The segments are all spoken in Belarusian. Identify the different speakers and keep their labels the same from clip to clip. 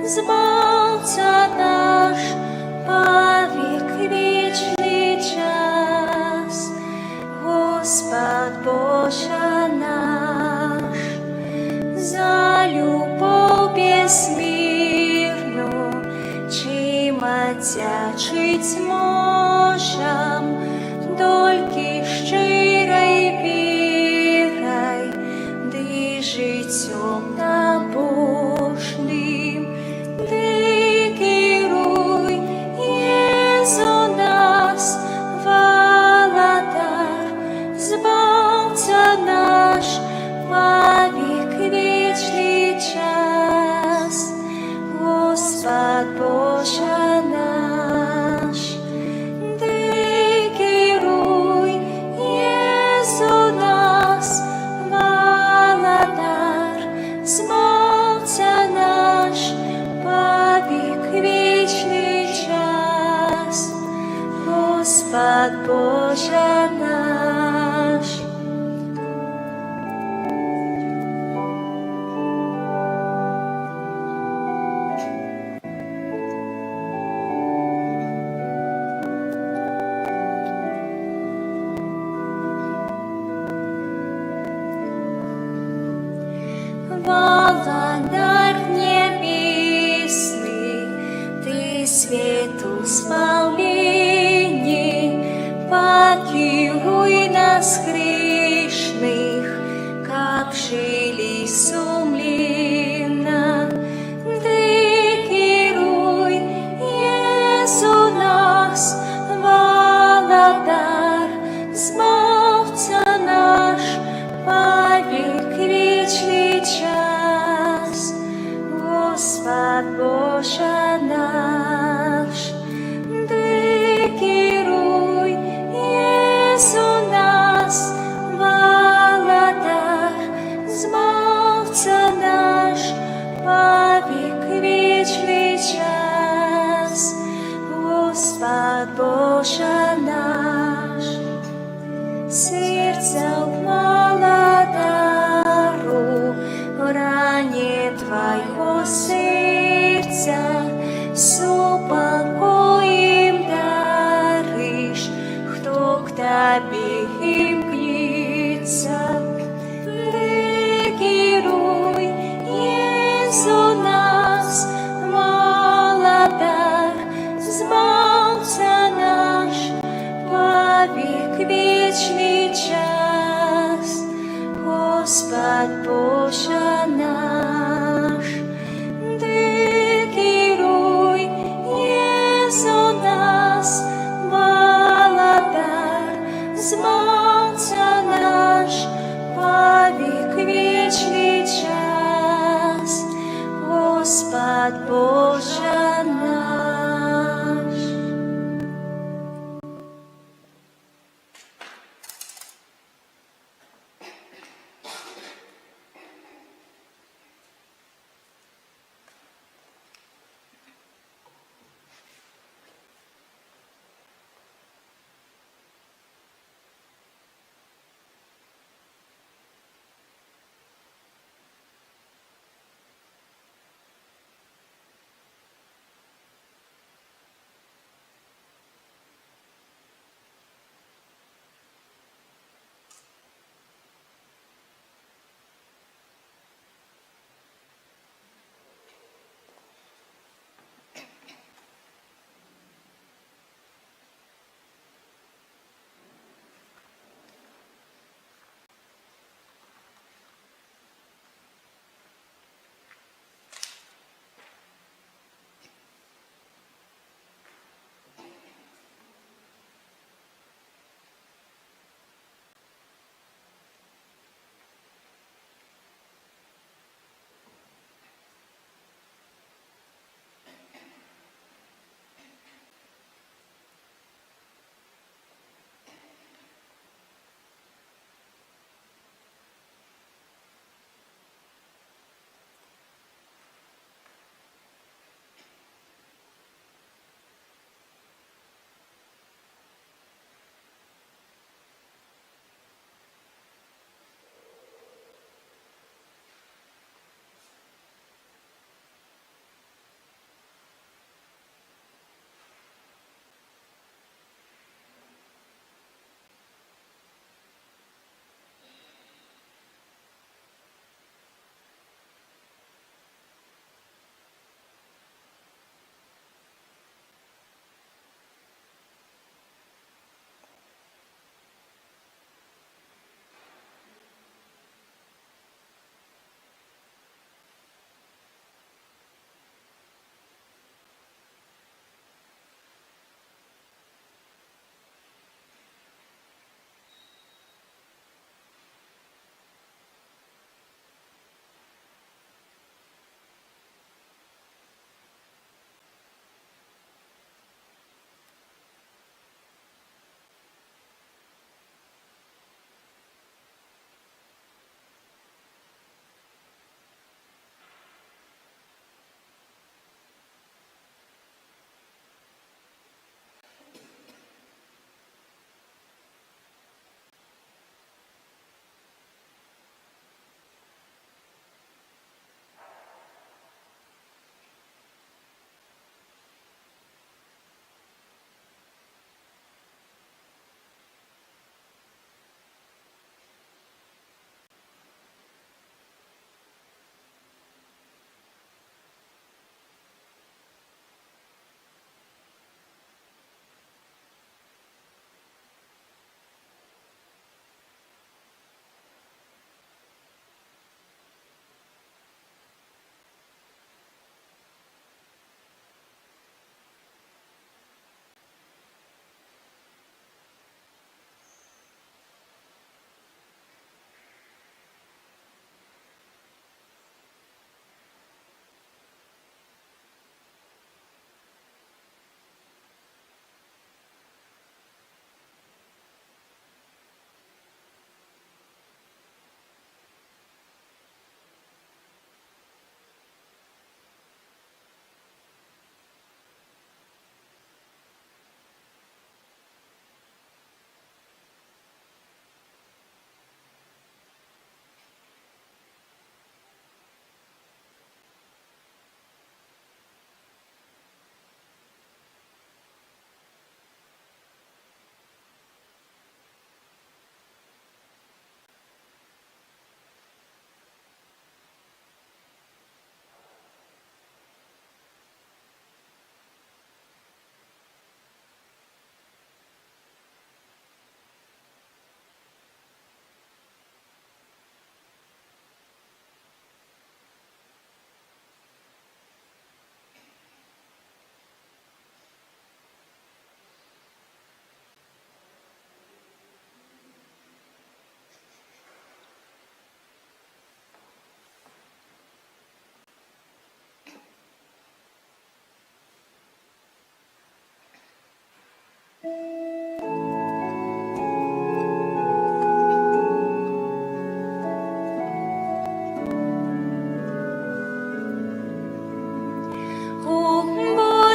Speaker 1: Збавця наш, повік вічний час, Господь Боже наш, за любов безмірну, чим отдячить можем, тільки щирой вірой, ди життям набожним, ти керуй, Єзу нас, володар, Збавця наш, повік вічний час, Господь Боже наш, ти керуй, Єзу нас, володар, Збавця наш, повік вічний час, Господь Боже наш. Володар небесный, ты свету исполнений, покируй нас грешных, как жили сумленно. Ты керуй, Єзу нас, володар, Збавця наш, повік вічний час, Господь Боже наш, ти керуй, Єзу нас, володар, Збавця наш, повік вічний час, Господь Боже наш. Сердце володару, в ране Твоего сердца, супокоим даришь, кто к Тебе имкнется. Ты керуй, Єзу нас, володар, Збавця наш, повік вічний час, Господь Боже наш, ти керуй, Єзу нас, володар, Збавця наш, повік вічний час, Господь Боже наш.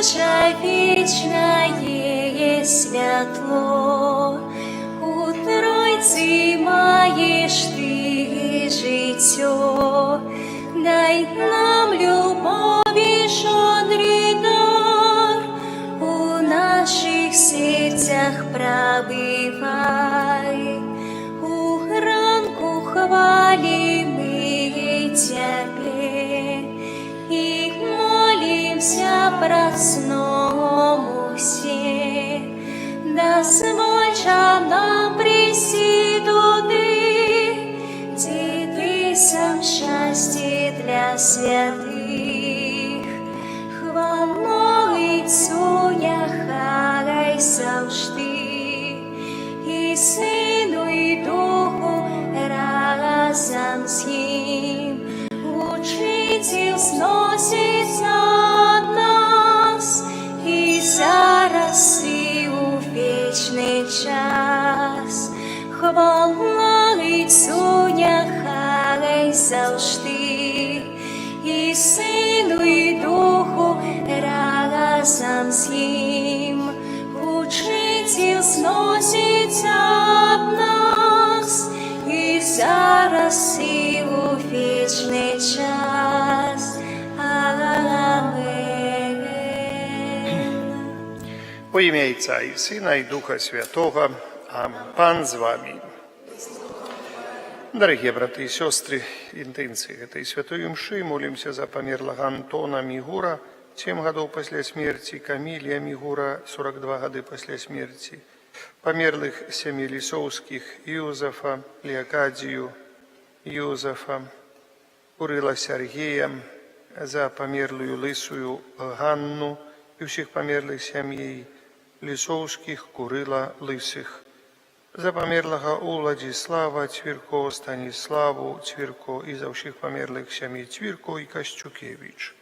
Speaker 1: Божа вічне святло, у Тройці маєш ти життя, дай нам любові щодрий дар, у наших серцях пробивай, у ранку хвалі ми Тебе, і молимся просномуся, дозволь нам прийти туди, де Ти сам щастя для святих. Хвалою Отцю нехай завжди, і Сину, і Духу разом з ним. Учитель зноситься від нас, і зараз і у вічний час. Хвала Отцю нехай завжди, і Сину, і Духу разом з ним. Учитель зноситься від нас, і зараз і у вічний час. Амен.
Speaker 2: Во ім'я Отця і Сина, і Духа Святого. Аминь. Пан з вами. Дорогие браты и сестры, интенции этой святой мши молимся за померлого Антона Мигура, 7 годов после смерти, Камилия Мигура, 42 года после смерти, померлых семьи Лисовских, Иозафа, Леокадию, Иозафа, Курила Сергея, за померлую Лысую Ганну и всех померлых семей Лисовских, Курила, Лысых. За померлого Владислава, Цвірко, Станиславу, Цвірко и за всех померлых семей Цвірко и Костюкевич.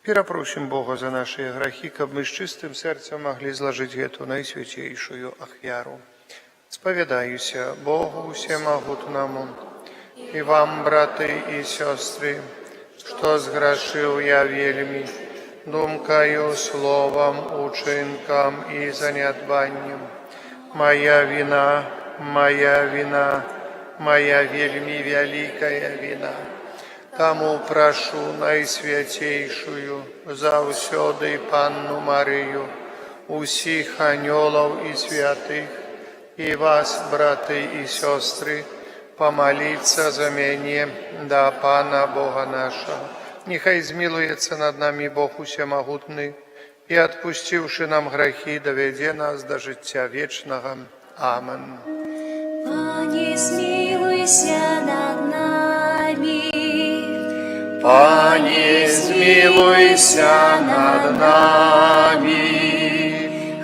Speaker 2: Перепросим Бога за наши грехи, как мы с чистым сердцем могли сложить эту наисвятейшую ахвяру. Споведаюся Богу всемогутному и вам, браты и сестры, что сгрешил я вельми, думкою, словом, учинком и занядбанием. Моя вина, моя вельми великая вина. Тому прошу наисвятейшую, завсёды Панну Марию, усіх анёлов и святых, и вас, браты и сестры, помолиться за меня, да Пана Бога нашего. Нехай змилуется над нами Бог усемогутный, и, отпустивши нам грехи, доведе нас до життя вечного. Амен.
Speaker 1: Пане, змилуйся над нами.
Speaker 2: Пане, змилуйся над нами.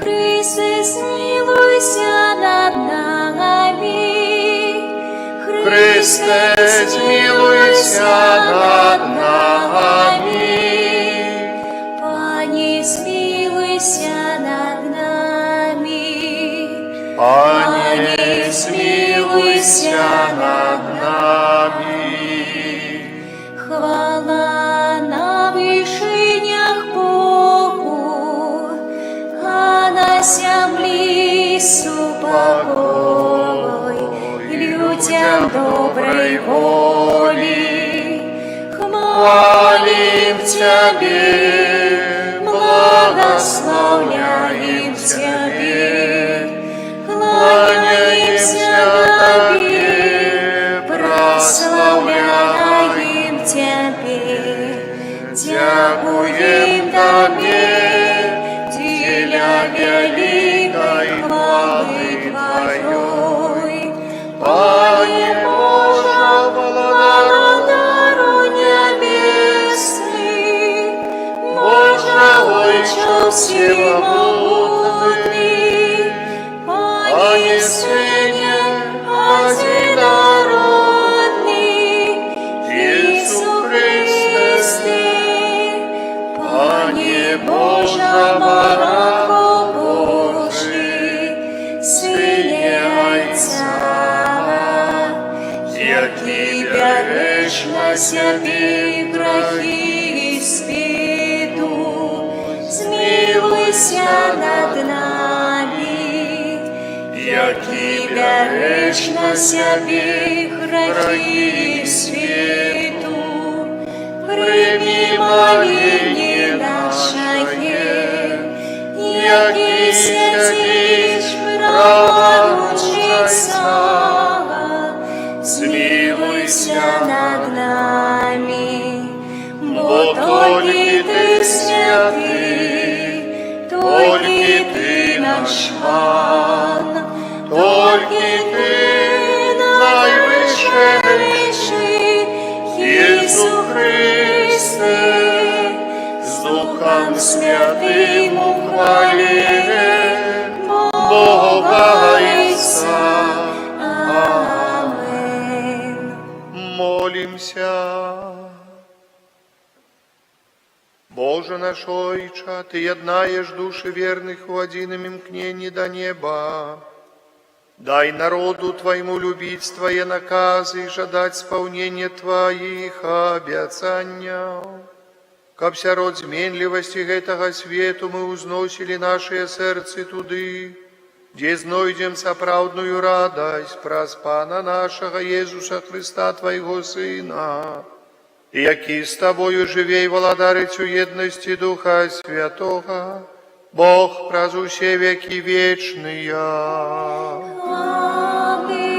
Speaker 1: Христе, змилуйся над нами.
Speaker 2: Христе, змилуйся над нами.
Speaker 1: Пане, змилуйся над нами.
Speaker 2: Пане, змилуйся над нами.
Speaker 1: Хвала на вишинях Богу, а на землі супокой людям доброй воли.
Speaker 2: Хвалим Тебе, благословляем Тебе, кланяемся Тебе, прославляем Тебе, дякуем Тебе, деля великой хвалы Твоей. Пане Боже,
Speaker 1: Владару небесный, Боже, Отче всемогутный, Пане Сыне одинородный, Иисус Христе, Пане Боже, Бараку Божий, Сыне Отца, який береш на себе грехи і світу, на себе грехи свету, прими моление наше, яки сидишь правоучица, смилуйся над нами, бо только Ты святый, только Ты наш Пан, только Ты найвышейший, Иисус Христе, с Духом Святым ухвали Бога Отца. Амин.
Speaker 2: Молимся. Боже наш Отче, Ты еднаешь души верных в едином имкнении до неба. Дай народу Твоему любить Твои наказы и жадать исполнения Твоих обетцаний. Ко вся род зменливости этого свету мы узносили наши сердца туды, где знойдем соправдную радость праз Пана нашего Иисуса Христа, Твоего Сына, и яки с Тобою живей владарицю едности Духа Святого, Бог праз усе веки вечные.
Speaker 1: Амин.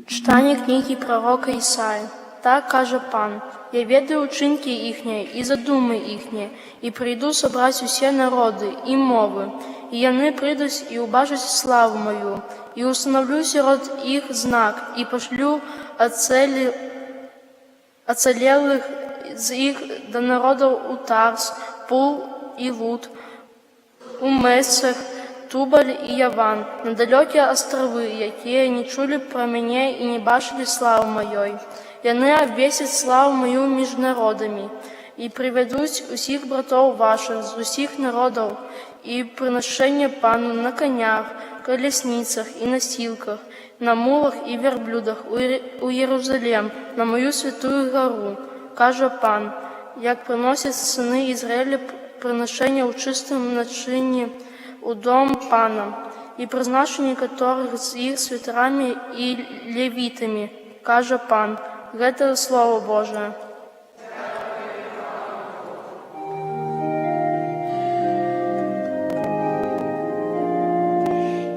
Speaker 3: Читання книги пророка Ісаї. Так каже Пан: «Я ведаю учинки їхні і задуми їхні, і прийду собрать усі народи і мови, і яни прийдуть і убачать славу мою, і установлю сирот їх знак, і пошлю оцелелих з їх до народів у Тарс, Пул і Луд, у Месах, Тубаль і Яван, на далекі острови, які не чули про мене і не бачили слави моєї. Яны обвесять славу мою між народами, і приведуть усіх братов ваших з усіх народів, і приношення Пану на конях, колесницях і носилках, на мулах і верблюдах у Єрусалим, на мою святую гору, каже Пан, як приносять сини Ізраїля приношення у чистому начині у дом Пана, і призначення которых з їх святерами і левитами, каже Пан. Это Слово Божие.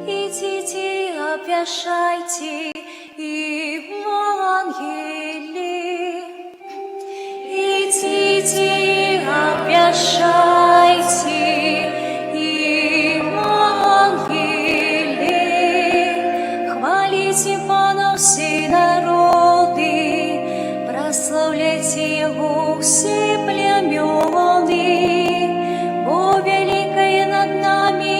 Speaker 1: Идите, опяшайте и в Евангелии. Идите, опяшайте и в Евангелии. Хвалите Пана все народы, прославляйте Его все племены, бо великая над нами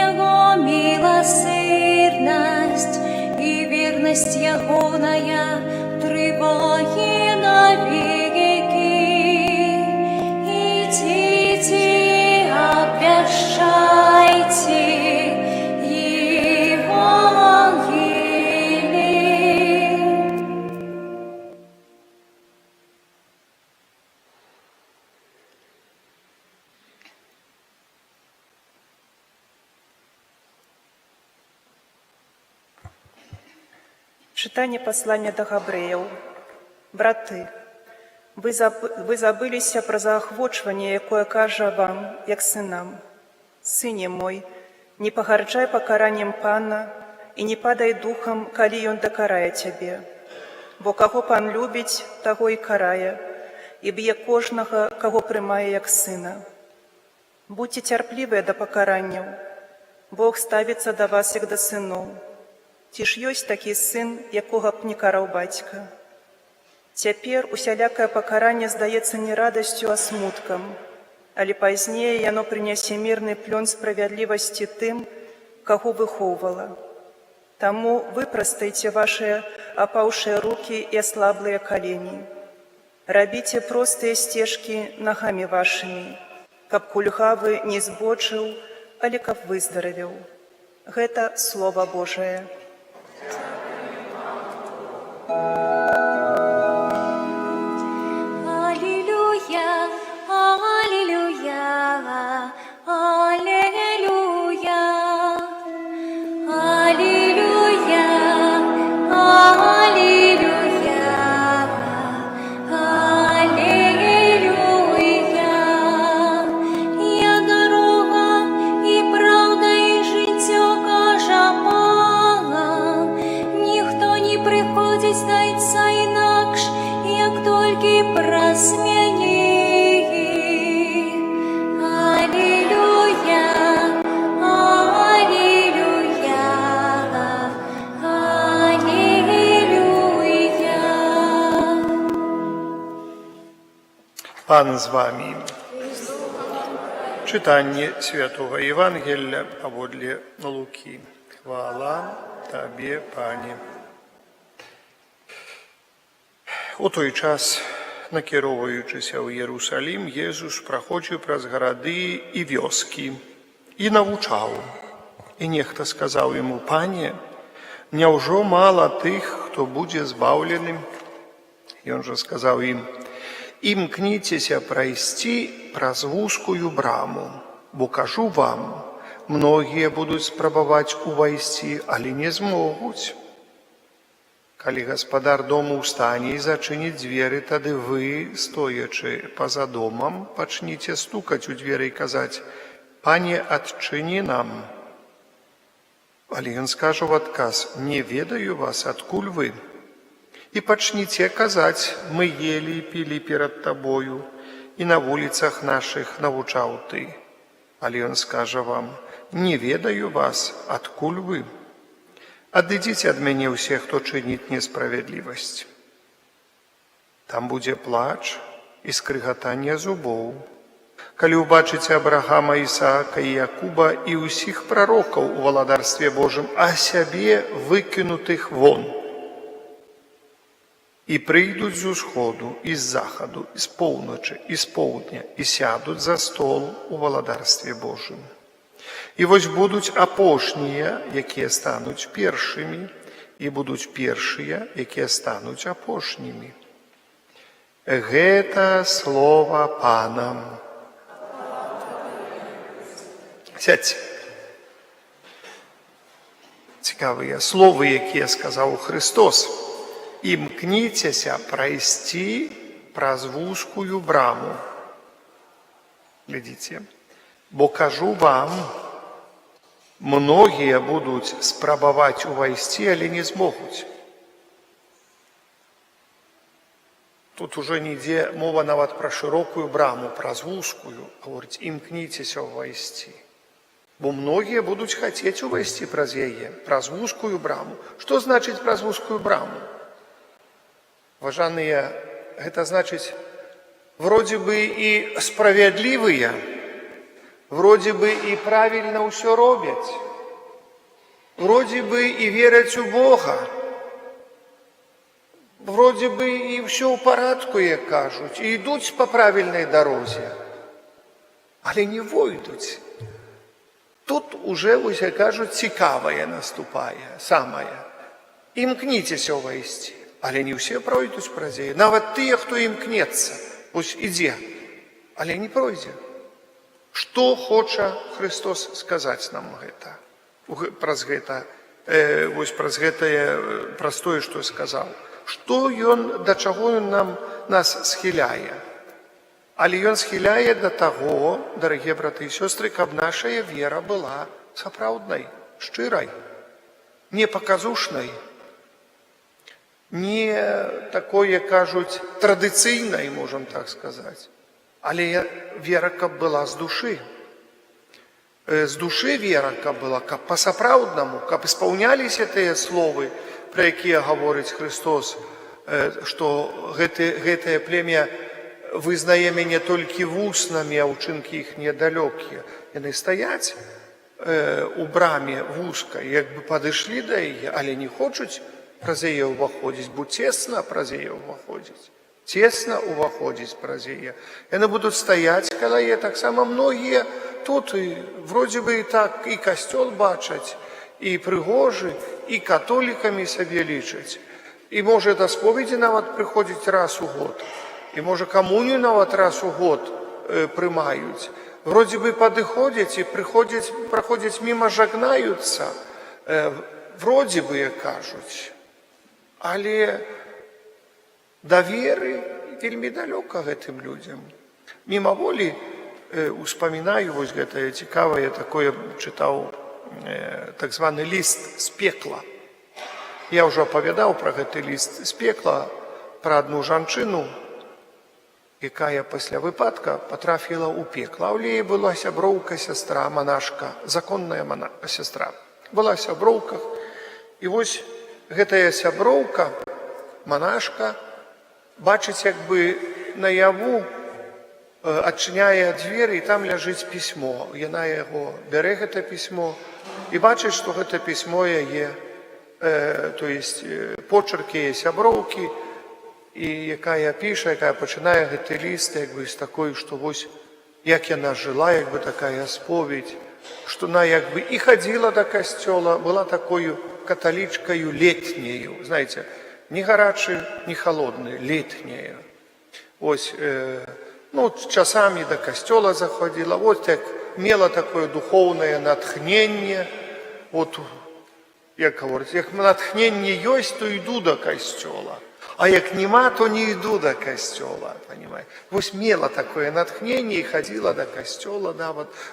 Speaker 1: Его милосердность, и верность Ягоная требует навеки. Идите, обещайте Евангелие.
Speaker 4: Читання послання до Габреїв. Брати, ви забилися про заохочування, яке каже вам, як синам. Сине мой, не погарджай покаранням Пана і не падай духом, коли Он докарає тебе. Бо кого Пан любить, того і карає, і б'є кожного, кого приймає як сина. Будьте терпливі до покарання. Бог ставиться до вас, як до синов. Ті ж ёсць такі сын, якога б не караў бацька. Цяпер усялякае пакаранне здаецца не радасцю, а смуткам, але пазней яно прынясе мірны плён справядлівасці тым, каго выхоўвала. Таму выпрастайце вашыя апаўшыя рукі і аслаблыя калені. Рабіце простыя сцежкі нагамі вашымі, каб кульгавы не збочыў, але каб выздаравеў. Гэта Слова Божае.
Speaker 2: Пан з вами. Читання Святого Євангелія паводле Луки. Хвала Табе, Пане. У той час, накіроўваючыся ў Єрусалім, Єзус праходзіў праз гарады і вёскі і навучаў. І нехта сказаў яму: «Пане, няўжо мала тых, хто будзе збаўленым?» Ён жа сказаў ім: «Імкніцеся прайсці праз вузкую браму, бо кажу вам, многія будуць спрабаваць увайсці, але не змогуць. Калі гаспадар дому ўстане і зачыніць дзверы, тады вы, стоячы па-за домам, пачніце стукаць у дзверы і казаць: «Пане, адчыні нам». Але ён скажа ў адказ: «Не ведаю вас, адкуль вы». І пачніце казаць: «Мы елі і пілі перад табою, і на вуліцах нашых навучаў ты». Але ён скажа вам: «Не ведаю вас, адкуль вы. Адыдзіце ад мяне ўсе, хто чыніць несправядлівасць». Там будзе плач і скрыгатанне зубоў, калі ўбачыце Абрахама, Ісаака і Якуба і ўсіх прарокаў у валадарстве Божым, а сябе выкінутых вон. І прыйдуць з усходу, і з захаду, і з поўначы, і з поўдня, і сядуць за стол у валадарстве Божым. І вось будуць апошнія, якія стануць першымі, і будуць першыя, якія стануць апошнімі. Гэта слова Пана. Сядьце. Цікавыя словы, якія сказаў Христос. «Імкніцеся прайсці праз вузкую браму». Глядзіце. «Бо кажу вам, многія будуць спрабаваць увайсці, але не змогуць». Тут уже не ідзе мова нават пра шырокую браму, праз вузкую. Гаворыць: «Імкніцеся ўвайсці». Бо многія будуць хацець увайсці праз яе, праз вузкую браму. Што значыць праз вузкую браму? Уважаныя, гэта значыць, вроде бы і справядлівыя, вроде бы і правільна ўсё робяць, вроде бы і вераць у Бога, вроде бы і ўсё ў парадку, як кажуць, і ідуць па правільнай дарозе, але не войдуць. Тут уже, вось як кажуць, цікавае наступае, самае. Імкніцеся ўвайсці. Але не ўсе пройдуць праз яе. Нават тыя, хто імкнецца, вось ідзе, але не пройдзе. Што хоча Христос сказаць нам гэта? Праз гэта, вось праз гэтае, праз тое, што сказаў. Што ён, да чаго ён нас схіляе? Але ён схіляе да таго, дарагія браты і сёстры, каб нашая вера была сапраўднай, шчырай, не паказушнай, не такой, як кажуць, традыцыйнай, можам так сказаць, але вера, каб была з душы. З душы вера, каб была, каб па-сапраўднаму, каб испаўняліся тыя словы, пра якія гаворыць Христос, што гэтае племя вызнае мяне толькі вуснамі, а ўчынкі іх недалёкія. Яны стаяць у браме вузкай, як бы падышлі да яе, але не хочуць праз яе ўваходзіць, бо цесна праз яе ўваходзіць. Цесна ўваходзіць праз яе. Яны будуць стаяць каля яе. Таксама многія тут, вроде бы, і так, і касцёл бачаць, і прыгожы, і католікамі сабе лічаць. І можа да споведзі нават прыходзіць раз у год. І можа камунію нават раз у год прымаюць. Вроде бы падыходзяць і праходзяць міма, жагнаюцца. Вроде бы, як кажуць. Але да веры вельмі далёка гэтым людзям. Мімаволі успамінаю вось гэтае цікавае, такое чытаў так званы ліст з пекла. Я ўжо апавядаў пра гэты ліст з пекла, пра адну жанчыну, якая пасля выпадка патрафіла ў пекла. А ў яе была сяброўка, сястра, манашка, законная сястра. Была в сяброўках. І вось гэтая сяброўка, манашка, бачыць як бы наяву адчыняе дзверы, і там ляжыць пісьмо. Яна яго бярэ, гэта пісьмо, і бачыць, што гэта пісьмо яе, то есть почерк яе сяброўкі, і якая піша, якая пачынае гэты ліст як бы з такой, што вось як яна жыла, як бы такая споведь, што она як бы і хадзіла да касцёла, была такою каталічкаю летняю, знаете, не гарачай, не холоднай, летняя. Ось, ну, часамі да касцёла заходила, вот як мела такое духоўнае натхненне, вот, як говорить, як натхненне ёсць, то іду да касцёла. А як нема, то не иду до костела, понимаете. Вось мела такое натхнение и ходила до костела,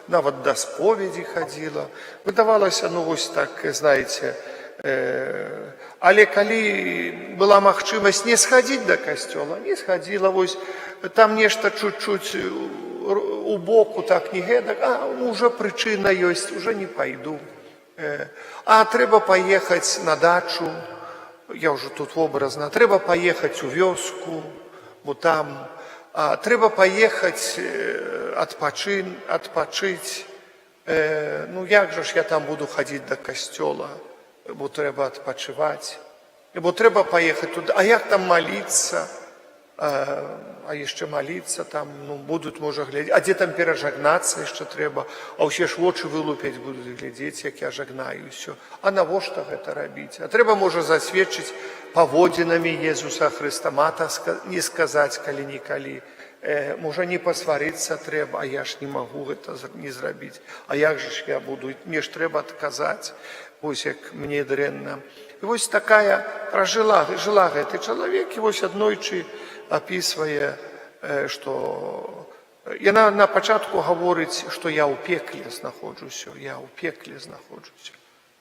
Speaker 2: нават до споведи ходила. Выдавалася, ну, вось так, знаете, але калі была магчымасць не сходить до костела, не сходила, вось там нешта чуть-чуть у боку, так не гэтак, а уже причина есть, уже не пойду. А трэба поехать на дачу, я уже тут образно, трэба поехать у вёску, бо там, трэба поехать адпачыць, ну як же ж я там буду ходить до костела, бо трэба адпачываць, бо трэба поехать туда, а як там молиться, а яшчэ молиться там, ну, будут, можа, глядзець, а дзе там перажагнацца яшчэ трэба, а ўсе ж вочы вылупяць будуць глядзець, як я жагнаю, ўсё. А навошта гэта рабіць? А трэба, можа, засведчыць паводзінамі Езуса Хрыста, мата не сказаць калі-нікалі, можа, не пасварыцца трэба, а я ж не магу гэта не зрабіць. А як же ж я буду? Мне ж трэба адказаць, вось як мне дрэнна. І вось такая жила гэты чалавек, і вось аднойчы описывая, что яна на пачатку говорить, что я ў пекле знаходжуся, я ў пекле знаходжуся.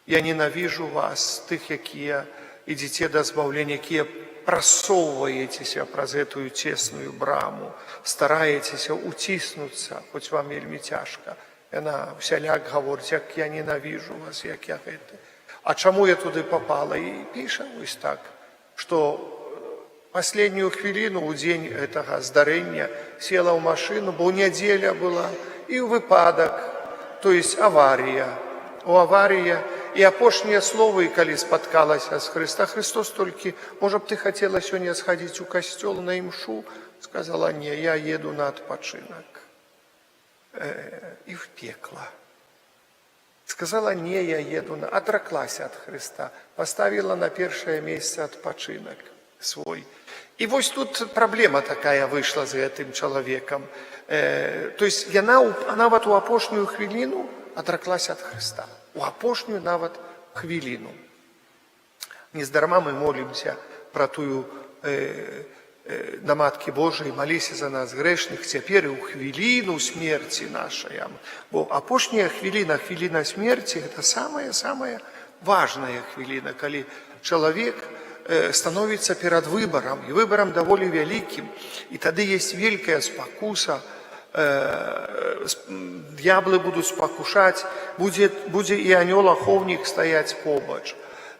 Speaker 2: Я ненавижу вас, тых, якія ідзіце да збаўлення, якія прасоўваецеся праз гэтую цесную браму, стараецеся уціснуцца, хоць вам вельмі цяжка. Яна всяляк гаворыць, як я ненавижу вас, як я гэты. А чаму я туды попала? І піша вось так, што последнюю хвіліну ў дзень гэтага здарэння села ў машину, бо нядзеля была, і ў выпадак, то есть авария. У авария, і апошнія словы, калі спаткалася з Хрыста, Христос толькі, можа б ты хотела сёння сходить у касцёл на імшу, сказала, не, я еду на адпачынак. І в пекло. Сказала, не, я еду на... Отреклася от Христа, поставила на першае месца адпачынак свой. І вось тут проблема такая вышла з гэтым чалавекам. То есть яна нават у апошнюю хвіліну адраклася ад Хрыста. У апошнюю нават хвіліну. Нездарма мы молімся пра тую да Маткі Божией, молися за нас грешных, цяпер і ў хвіліну смерці нашай. Бо апошняя хвіліна, хвіліна смерці, гэта самая важная хвіліна, калі чалавек становится перед выбором, и выбором довольно великим, и тогда есть великая спокуса, дьяволы будут спокушать, будет и анёл-аховник стоять побач,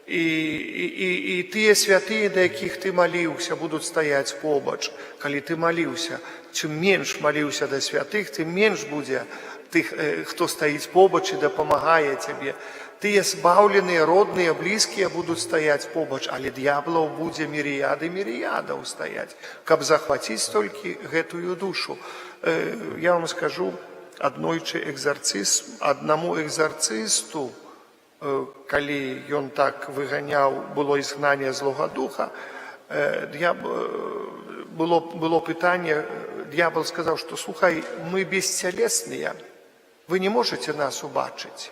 Speaker 2: и тыя святые, до якіх ты молился, будут стоять побач. Калі ты молился, чым менш молился до святых, тым менш будзе тых, хто стоит побач и дапамагае тебе. Тыя збаўленыя, родныя, блізкія будуць стаяць побач, але д'яблаў будзе мірыядаў стаяць, каб захваціць толькі гэтую душу. Я вам скажу, аднойчы аднаму экзарцысту, калі ён так выганяў, было изгнание злога духа, было пытанне, д'ябал сказаў, што слухай, мы бесцялесныя, вы не можете нас убачыць.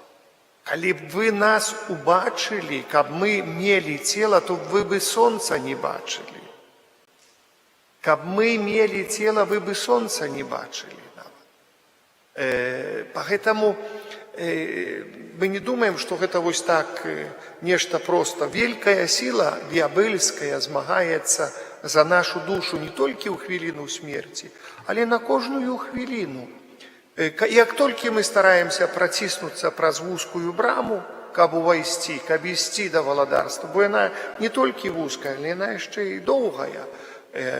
Speaker 2: Калі б вы нас убачылі, каб мы мелі цела, то вы бы сонца не бачылі. Каб мы мелі цела, вы бы сонца не бачылі. Поэтому мы не думаем, что гэта вось так нешта просто. Великая сила д'ябельская змагаецца за нашу душу не толькі ў хвіліну смерці, але на кожную хвіліну. Як толькі мы стараемся праціснуцца праз вузкую браму, каб увайсці, каб ісці да валадарства, бо яна не толькі вузкая, але яна яшчэ і доўгая.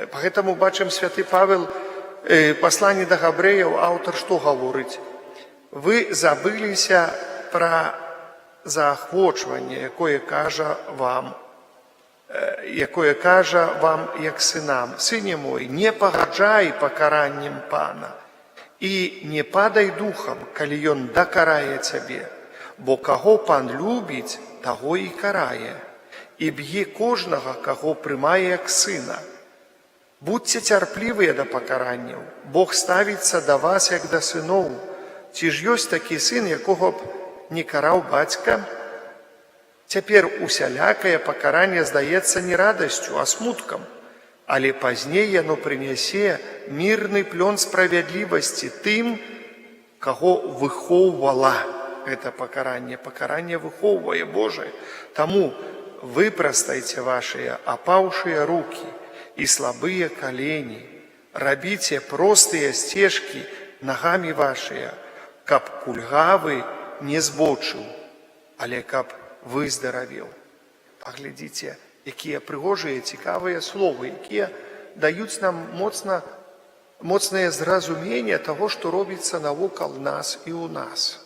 Speaker 2: Поэтому бачым, святы Павел пасланні да габрэяў аўтар што гаворыць? Вы забыліся пра заахвочванне, якое кажа вам, як сынам. Сыне мой, не пагаджай пакараннем Пана і не падай духам, калі ён дакарае цябе, бо каго Пан любіць, таго і карае, і б'е кожнага, каго прымае як сына. Будьце цярплівыя да пакаранняў, Бог ставіцца да вас, як да сыноў. Ці ж ёсць такі сын, якога б не караў бацька? Цяпер усялякае пакаранне здаецца не радасцю, а смуткам, але пазней яно прынясе мірны плён справядлівасці тым, каго выхоўвала гэта пакаранне. Пакаранне выхоўвае Божае. Таму выпрастайце вашыя апаўшыя рукі і слабыя калені, рабіце простыя сцежкі нагамі вашыя, каб кульгавы не збочыў, але каб выздаравеў. Паглядзіце, якія прыгожыя, цікавыя словы, якія даюць нам моцнае зразуменне таго, што робіцца навокал нас і ў нас.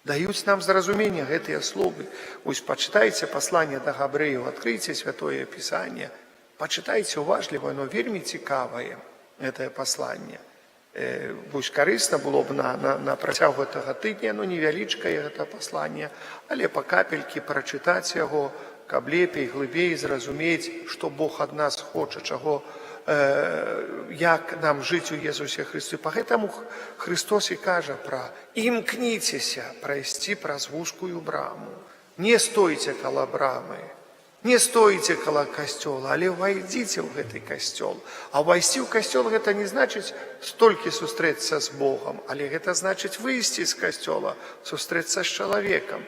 Speaker 2: Даюць нам зразуменне гэтыя словы. Вось пачытайце пасланне да габрэяў, адкрыйце Святое Пісанне, пачытайце уважліва, оно вельмі цікавае, гэтае пасланне. Вось карысна было б на працягу гэтага тыдня, невялічкае гэта пасланне, але па капелькі прачытаць яго, каб лепей, глыбей зразумець, што Бог ад нас хоча, чаго, як нам жыць у Езусе Хрысце. Пагэтаму Христос і кажа пра імкніцеся прайсці праз вузкую браму. Не стойце каля брамы, не стойце каля касцёла, але ўвайдзіце ў гэты касцёл. А ўвайсці ў касцёл гэта не значыць столькі сустрэцца з Богам, але гэта значыць выйсці з касцёла, сустрэцца з чалавекам.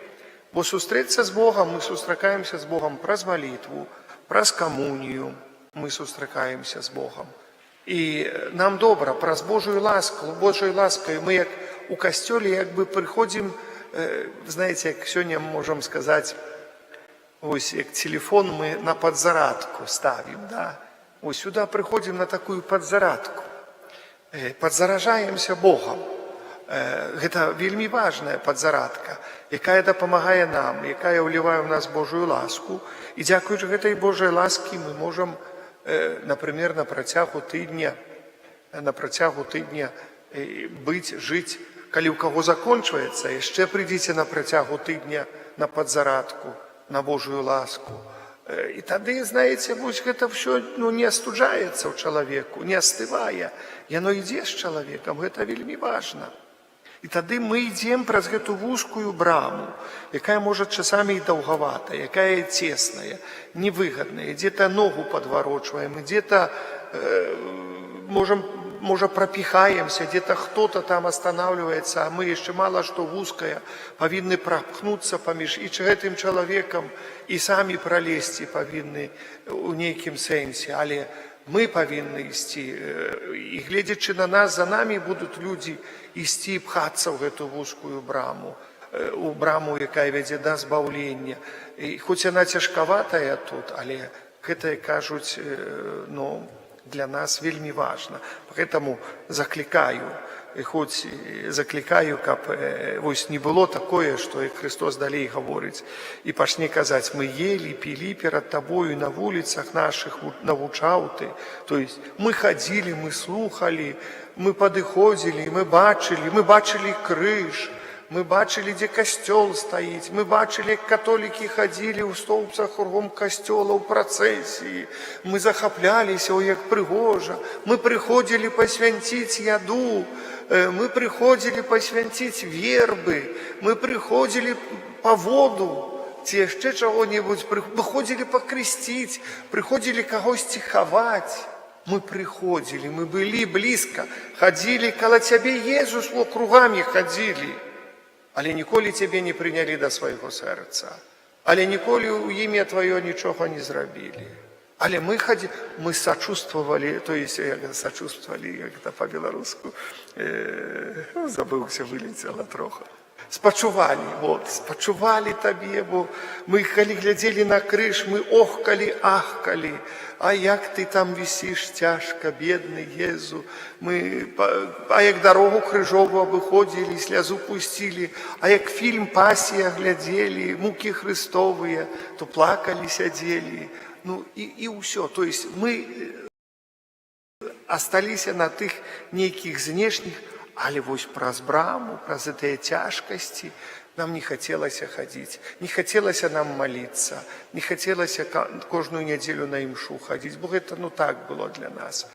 Speaker 2: Бо сустрэцца з Богам, мы сустракаемся з Богам праз малітву, праз камунію, мы сустракаемся з Богам. І нам добра, праз Божую ласку, Божай ласкай мы як у касцёле як бы прыходзім, знаеце, як сёння можам сказаць, ось як телефон мы на подзарадку ставім, да? Ось сюда прыходзім на такую подзарадку, подзаражаемся Богам. Гэта вельмі важная подзарадка, якая дапамагае нам, якая ўлівае ў нас Божую ласку. І дзякуючы гэтай Божай ласкі мы можам, например, на працягу тыдня быць, жыць. Калі ў каго закончваецца, яшчэ прыйдзіце на працягу тыдня на подзарадку, на Божую ласку. І тады, знаеце, вось гэта ўсё не астуджаецца ў чалавеку, не астывае. Яно ідзе з чалавекам, гэта вельмі важна. І тады мы ідзем праз гэту вузкую браму, якая можа часамі і даўгавата, якая цесная, невыгадная, дзе-то ногу падварочваем, дзе-то можа прапіхаемся, где-то кто-то там останавливается, а мы яшчэ мала што вузкая, павінны прапхнуцца паміж і гэтым чалавекам, і самі пралезці павінны ў нейкім сэнсе, але мы павінны ісці, і гледзячы на нас, за намі будуць людзі ісці, пхацца ў гэту вузкую браму, у браму, якая вядзе да збаўлення. І хоць яна цяжкаватая тут, але гэта, кажуць, для нас вельмі важна. Поэтому закликаю, каб вось не было такое, што як Христос далей гаворыць, і пачне казаць: мы ели, пілі перад табою на вуліцах наших, навучаў ты. То есть мы хадзілі, мы слухалі, мы падыходзілі, мы бачылі крыж, мы бачылі, дзе касцёл стаіць, мы бачылі, як католікі хадзілі ў стоўбцах кругом касцёла ў працэсіі, мы захапляліся, як прыгожа, мы прыходзілі пасвянціць яду, мы прыходзілі пасвянціць вербы, мы прыходзілі па воду, ці яшчэ чаго-небудзь, выходзілі пакрысціць, прыходзілі кагосьці хаваць. Мы прыходзілі, мы былі блізка, хадзілі каля цябе, Езус, кругамі хадзілі. Але ніколі цябе не прынялі да свайго сэрца, але ніколі ў імя тваё нічога не зрабілі. Але мы сачувствовали, то есть сачувствовали, як это по-беларуску, забыўся, вылецела трохи. спачувалі табе, бо мы, калі глядзелі на крыж, мы охкалі, ахкалі, а як ты там вісіш цяжка, бедны Езу, а як дарогу крыжову абыходзілі, слязу пусцілі, а як фільм «Пасія» глядзелі, мукі Христовыя, то плакалі, сядзелі, ну і ўсё. То есть мы асталіся на тых нейкіх знешніх, але вось праз браму, праз гэтыя цяжкасці нам не хацелася хадзіць, не хацелася нам маліцца, не хацелася кожную нядзелю на імшу хадзіць, бо гэта так было для нас.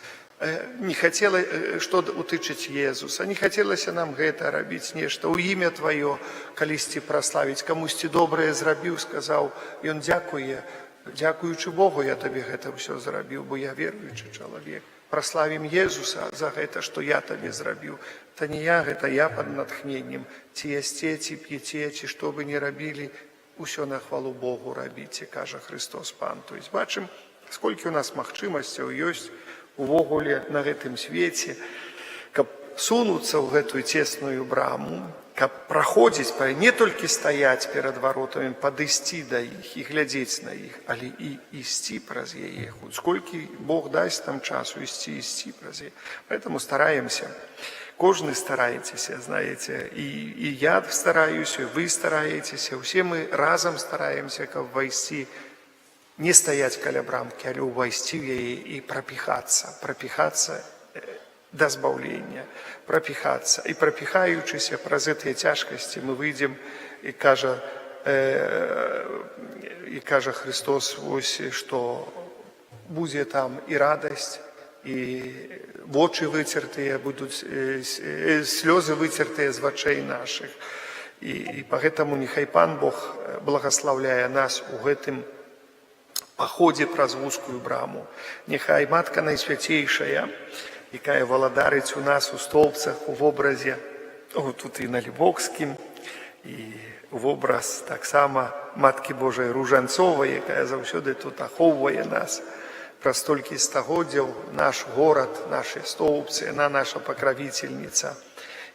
Speaker 2: Не хацела, што утычыць Езуса, не хацелася нам гэта рабіць нешта, у імя Тваё калісьці праславіць, камусьці добрае зрабіў, сказаў, ён дзякуе, дзякуючы Богу я табе гэта ўсё зрабіў, бо я веруючы чалавек. Праславім Езуса за гэта, што я табе зрабіў. Та не я, гэта я пад натхненнем. Ці ясце, ці п'еце, ці што бы не рабілі, усё на хвалу Богу рабіце, кажа Христос Пан. То есть бачым, сколькі у нас магчымасцяў ёсць увогуле на гэтым свеце, каб сунуцца ў гэтую цесную браму, каб праходзіць, не толькі стаяць перад варотамі, падысці да іх і глядзець на іх, але і ісці праз яе. Сколькі Бог дасць нам часу ісці праз яе. Поэтому стараемся. Кожны стараецеся, знаете, і я стараюся, і вы стараецеся, усе мы разам стараемся, каб увайсці, не стаяць каля брамкі, але увайсці ў яе і прапіхацца да збаўлення, прапіхацца. І прапіхаючыся праз гэтыя цяжкасці мы выйдзем, і кажа Христос, вось, што будзе там і радасць, і вочы выцертыя будуць, слёзы выцертыя з вачэй нашых. І пагэтаму няхай Пан Бог благаслаўляе нас у гэтым паходзе праз вузкую браму. Няхай Матка Найсвяцейшая, якая валадарыць у нас у столбцах, у вобразе, тут і на Лібокскім, і вобраз таксама Маткі Божай Ружанцовай, якая заўсёды тут ахоўвае нас. Праз столькі стагоддзяў наш горад, нашы столбцы, яна наша пакравіцельніца.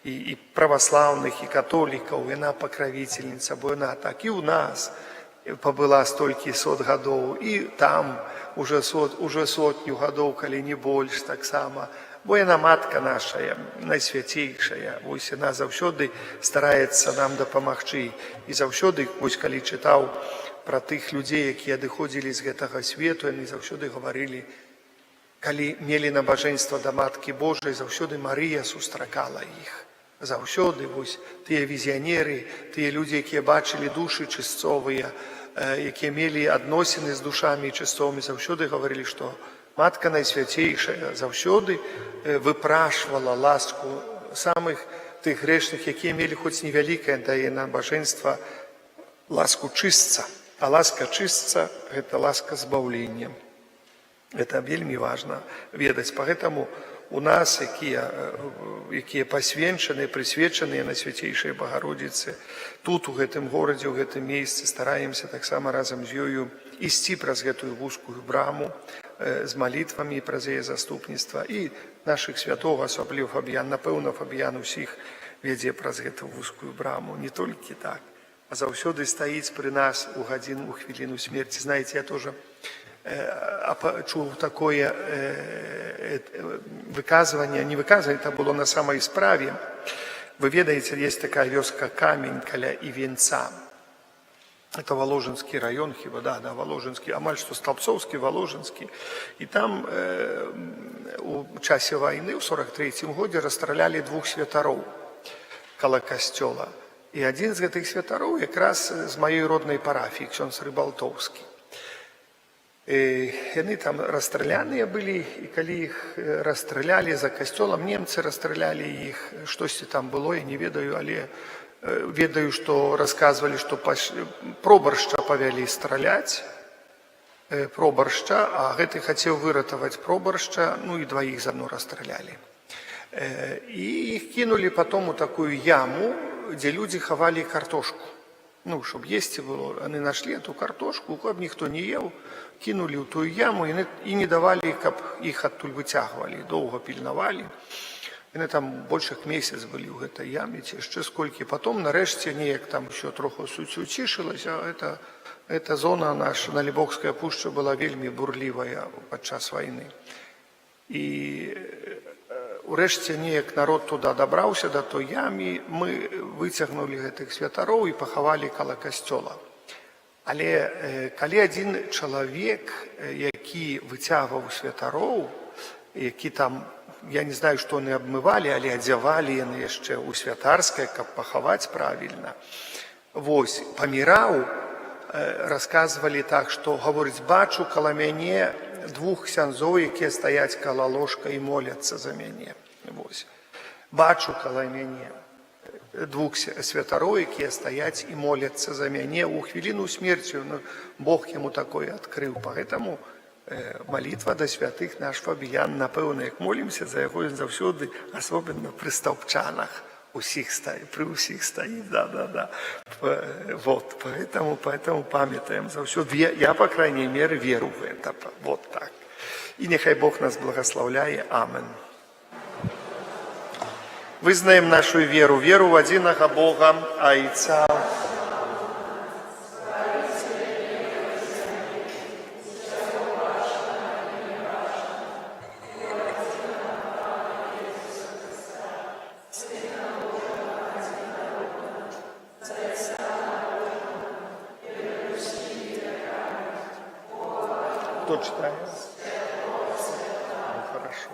Speaker 2: І праваслаўных, і католікаў, яна пакравіцельніца, бо яна так і ў нас пабыла столькі сот гадоў, і там уже сотню гадоў, калі не больш таксама. Бо яна Матка нашая, Найсвяцейшая. Вось яна заўсёды стараецца нам дапамагчы. І заўсёды, вось калі чытаў пра тых людзей, якія адыходзілі з гэтага свету, яны заўсёды гаварылі, калі мелі набажэнства да Маткі Божай, заўсёды Марыя сустракала іх. Заўсёды вось тыя візіянеры, тыя людзі, якія бачылі душы чысцовыя, якія мелі адносіны з душамі чысцовымі, заўсёды гаварылі, што Матка Найсвяцейшая заўсёды выпрашвала ласку самых тых грэшных, якія мелі хоць невялікае дае набажэнства, ласку чыстца. А ласка чыстца – гэта ласка збаўлення. Гэта вельмі важна ведаць. Пагэтаму у нас, якія пасвенчаныя, прысвечаныя Найсвяцейшай Багародзіцы, тут, у гэтым горадзе, у гэтым месцы стараемся таксама разам з ёю ісці праз гэтую вузкую браму з малітвамі праз яе заступніцтва. І нашых святоў, асабліва Фабіян, напэўна, Фабіян усіх вядзе праз гэту вузкую браму. Не толькі так, а заўсёды стаіць пры нас у гадзіну, у хвіліну смерці. Знаете, я тоже чуў такое выказванне, не выказванне, это было на самой справе. Вы ведаеце, есть такая вёска Камень каля Івенца. Это Воложенский район, хіба, да, Воложенский, амаль што Столбцовский, Воложенский. І там у часе вайны, ў 43-м годзе, расстралялі 2 святароў каля касцёла. І адзін з гэтых святароў якраз з маёй роднай парафіі, ксёндз Рыбалтоўскі. Яны там расстраляныя былі, і калі іх расстралялі за касцёлам, немцы расстралялі іх, штосьці там было, я не ведаю, але ведаю, што расказвалі, што пробаршча павялі страляць, пробаршча, а гэты хацеў выратаваць пробаршча, ну і 2 заодно расстралялі. І іх кінулі потом у такую яму, дзе людзі хавалі картошку. Ну, щоб есці было, яны нашлі эту картошку, каб ніхто не еў, кінулі ў тую яму і не давалі, каб іх адтуль выцягвалі, доўга пільнавалі. Яны там больш як месяц былі ў гэтай яме, ці яшчэ сколькі. Потом, нарэшце, неяк там еще троху суцішылася. Эта зона наша, Налібокская пушча, была вельмі бурлівая падчас вайны. І урэшце неяк народ туда дабраўся, да той ямы, мы выцягнулі гэтых святароў і пахавалі каля касцёла. Але калі адзін чалавек, які выцягваў святароў, які там, я не знаю, што яны абмывалі, але адзявалі яны яшчэ ў святарскае, каб пахаваць правільна, вось, паміраў, расказвалі так, што, гаворыць, бачу каля мяне двух ксяндзоў, якія стаяць каля ложка і моляцца за мяне. Вось. Бачу каля мяне двух святароў, якія стаяць і моляцца за мяне ў хвіліну смерці. Бог яму такое адкрыў. Поэтому молитва да святых наш Фабіян, напэўна, як молімся за яго, ён заўсёды, асобна пры стаўпчанах, при усіх стоит, да. Вот, поэтому памятаем заўсёды. Я, по крайней мере, веру в это. Вот так. И нехай Бог нас благословляет. Амен. Вызнаем нашу веру в одиного Бога, Отца. Кто читает? Ну, хорошо.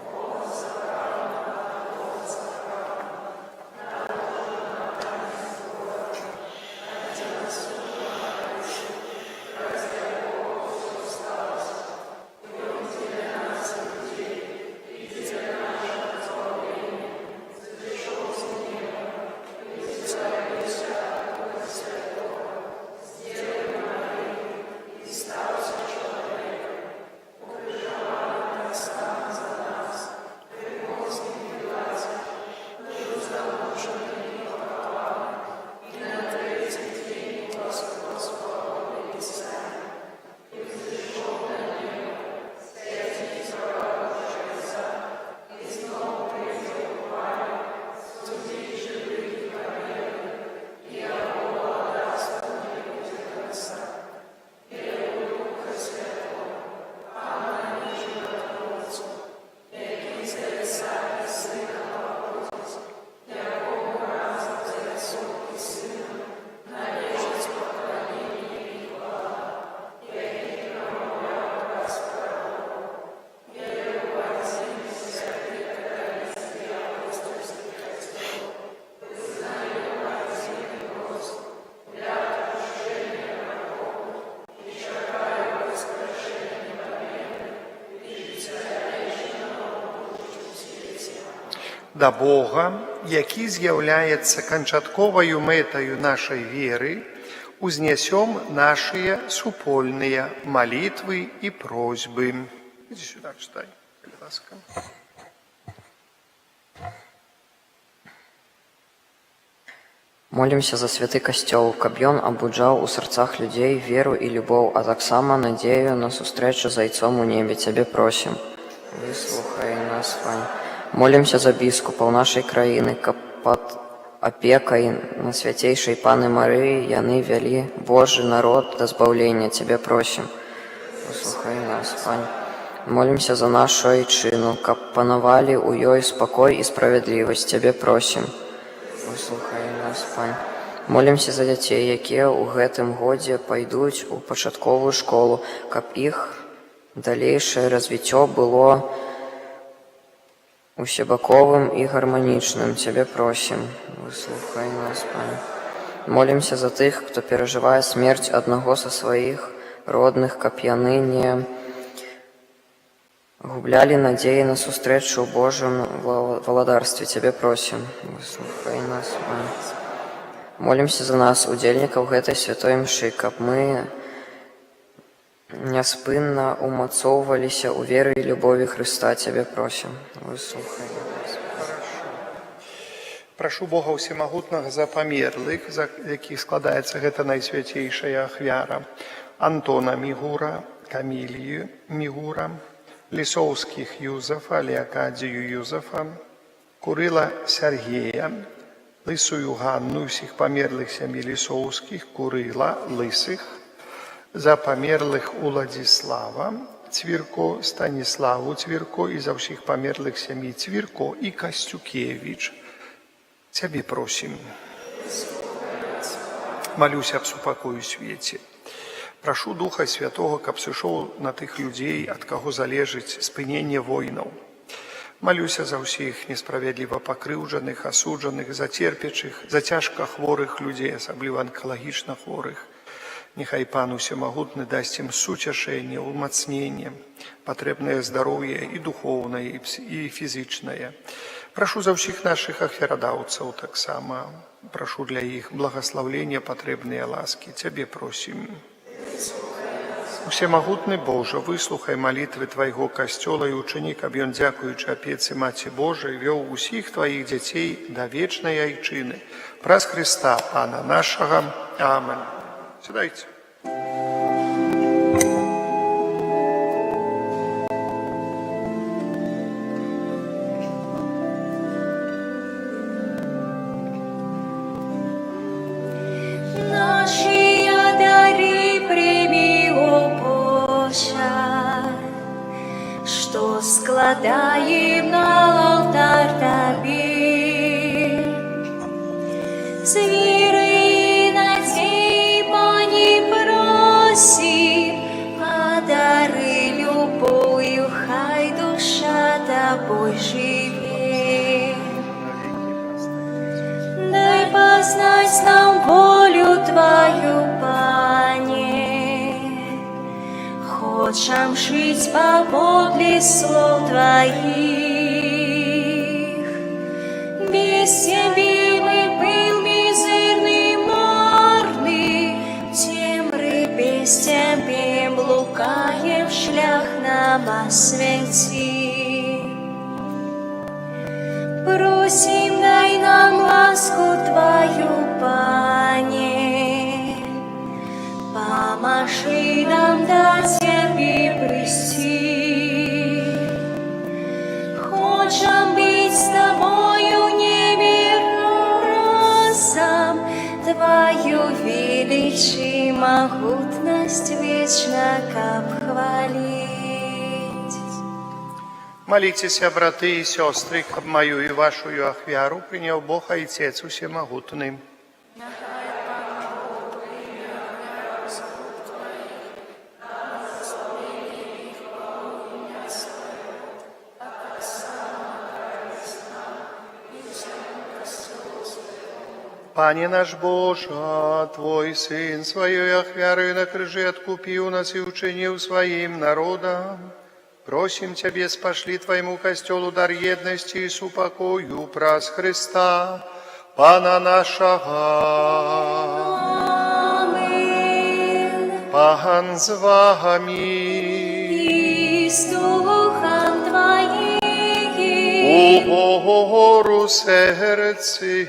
Speaker 2: Да Бога, які з'являецца канчатковаю мэтаю нашай веры, узнясём нашыя супольныя малітвы і просьбы. Иди сюда, читай, будь ласка.
Speaker 5: Молімся за святы касцёл, каб ён абуджаў у сэрцах людзей веру і любоў, а таксама надзею на сустрэчу з Айцом у небе. Цябе просім. Выслухай нас, Пань. Молімся за біскупаў нашай краіны, каб пад апекай на свяцейшай Паны Марыі яны вялі Божы народ да збаўлення. Цябе просім. Выслухай нас, Пань. Молімся за нашу айчыну, каб панавалі ў ёй спакой і справядлівасць. Цябе просім. Выслухай нас, Пань. Молімся за дзяцей, якія ў гэтым годзе пайдуць у пачатковую школу, каб іх далейшае развіццё было усебаковым і гарманічным. Цябе просім. Выслухай нас, Пань. Молімся за тых, хто перажывае смерць аднаго са сваіх родных, каб яны не гублялі надзеі на сустрэчу ў Божым валадарстве. Цябе просім. Выслухай нас, Пань. Молімся за нас, удзельнікаў гэтай святой імшы, каб мы няспынна умацоўваліся ў веры і любові Хрыста. Цябе просім. Выслухай нас.
Speaker 2: Прашу Бога Всемагутнага за памерлых, за якіх складаецца гэта найсвяцейшая ахвяра. Антона Мігура, Камілію Мігура, Лісоўскіх Юзафа, Леакадзію Юзафа, Курила Сергея, Лисую Ганну, всіх померлих сім'ї Лісовських, Курила, Лисих, за померлих Уладислава, Цвірко, Станіславу Цвірко і за всіх померлих сім'ї Цвірко і Костюкевич. Цябе просим. Молюсь об супокою свеце. Прашу Духа Святого, каб сышоў на тых людзей, ад каго залежыць спыненне войнаў. Молюся за ўсіх несправядліва пакрыўджаных, асуджаных, зацерпячых, за цяжка хворых людзей, асабліва анкалагічна хворых. Нехай Пан Усемагутны дасць ім суцяшэнне, умацненне, патрэбнае здароўе і духоўнае, і фізічнае. Прашу за ўсіх нашых ахвярадаўцаў таксама. Прашу для іх благаслаўлення, патрэбныя ласкі. Цябе просім. Усемагутны Божа, выслухай малітвы Твайго касцёла і учыні, каб ён, дзякуючы апецы Маці Божай, вёў усіх Тваіх дзяцей да вечнай айчыны. Праз Хрыста, Пана нашага. Амен. Сядайце.
Speaker 1: Наші дари прими, о Боже, що складаєм на алтар Тобі. З віри і надій, Пані, просим, а дари любов'ю, хай душа Тобой живе. Дай познать нам волю Твою, Пане. Хочем жить поводле слов Твоих. Без Тебе мы был мизерный, марный, темры без Тебе блукаем, шлях нам освети. Просим, дай нам ласку Твою, Пане. Поможи нам до Тебе прийти. Хочем быть с Тобою в небе разом, Твою величие, могутность вечно обхвалить.
Speaker 2: Молитеся, браты и сестры, каб мою и вашу ахвяру принял Бог Отец Усемогутный. Пане наш Боже, Твой Сын своей ахвярой на крыже откупил нас и учинил своим народом. Просим Тебе, спошли Твоему костелу дар едности и супокою праз Христа, Пана нашего.
Speaker 1: Амин.
Speaker 2: Пан з вами.
Speaker 1: И с Духом Твоим.
Speaker 2: У гору серці.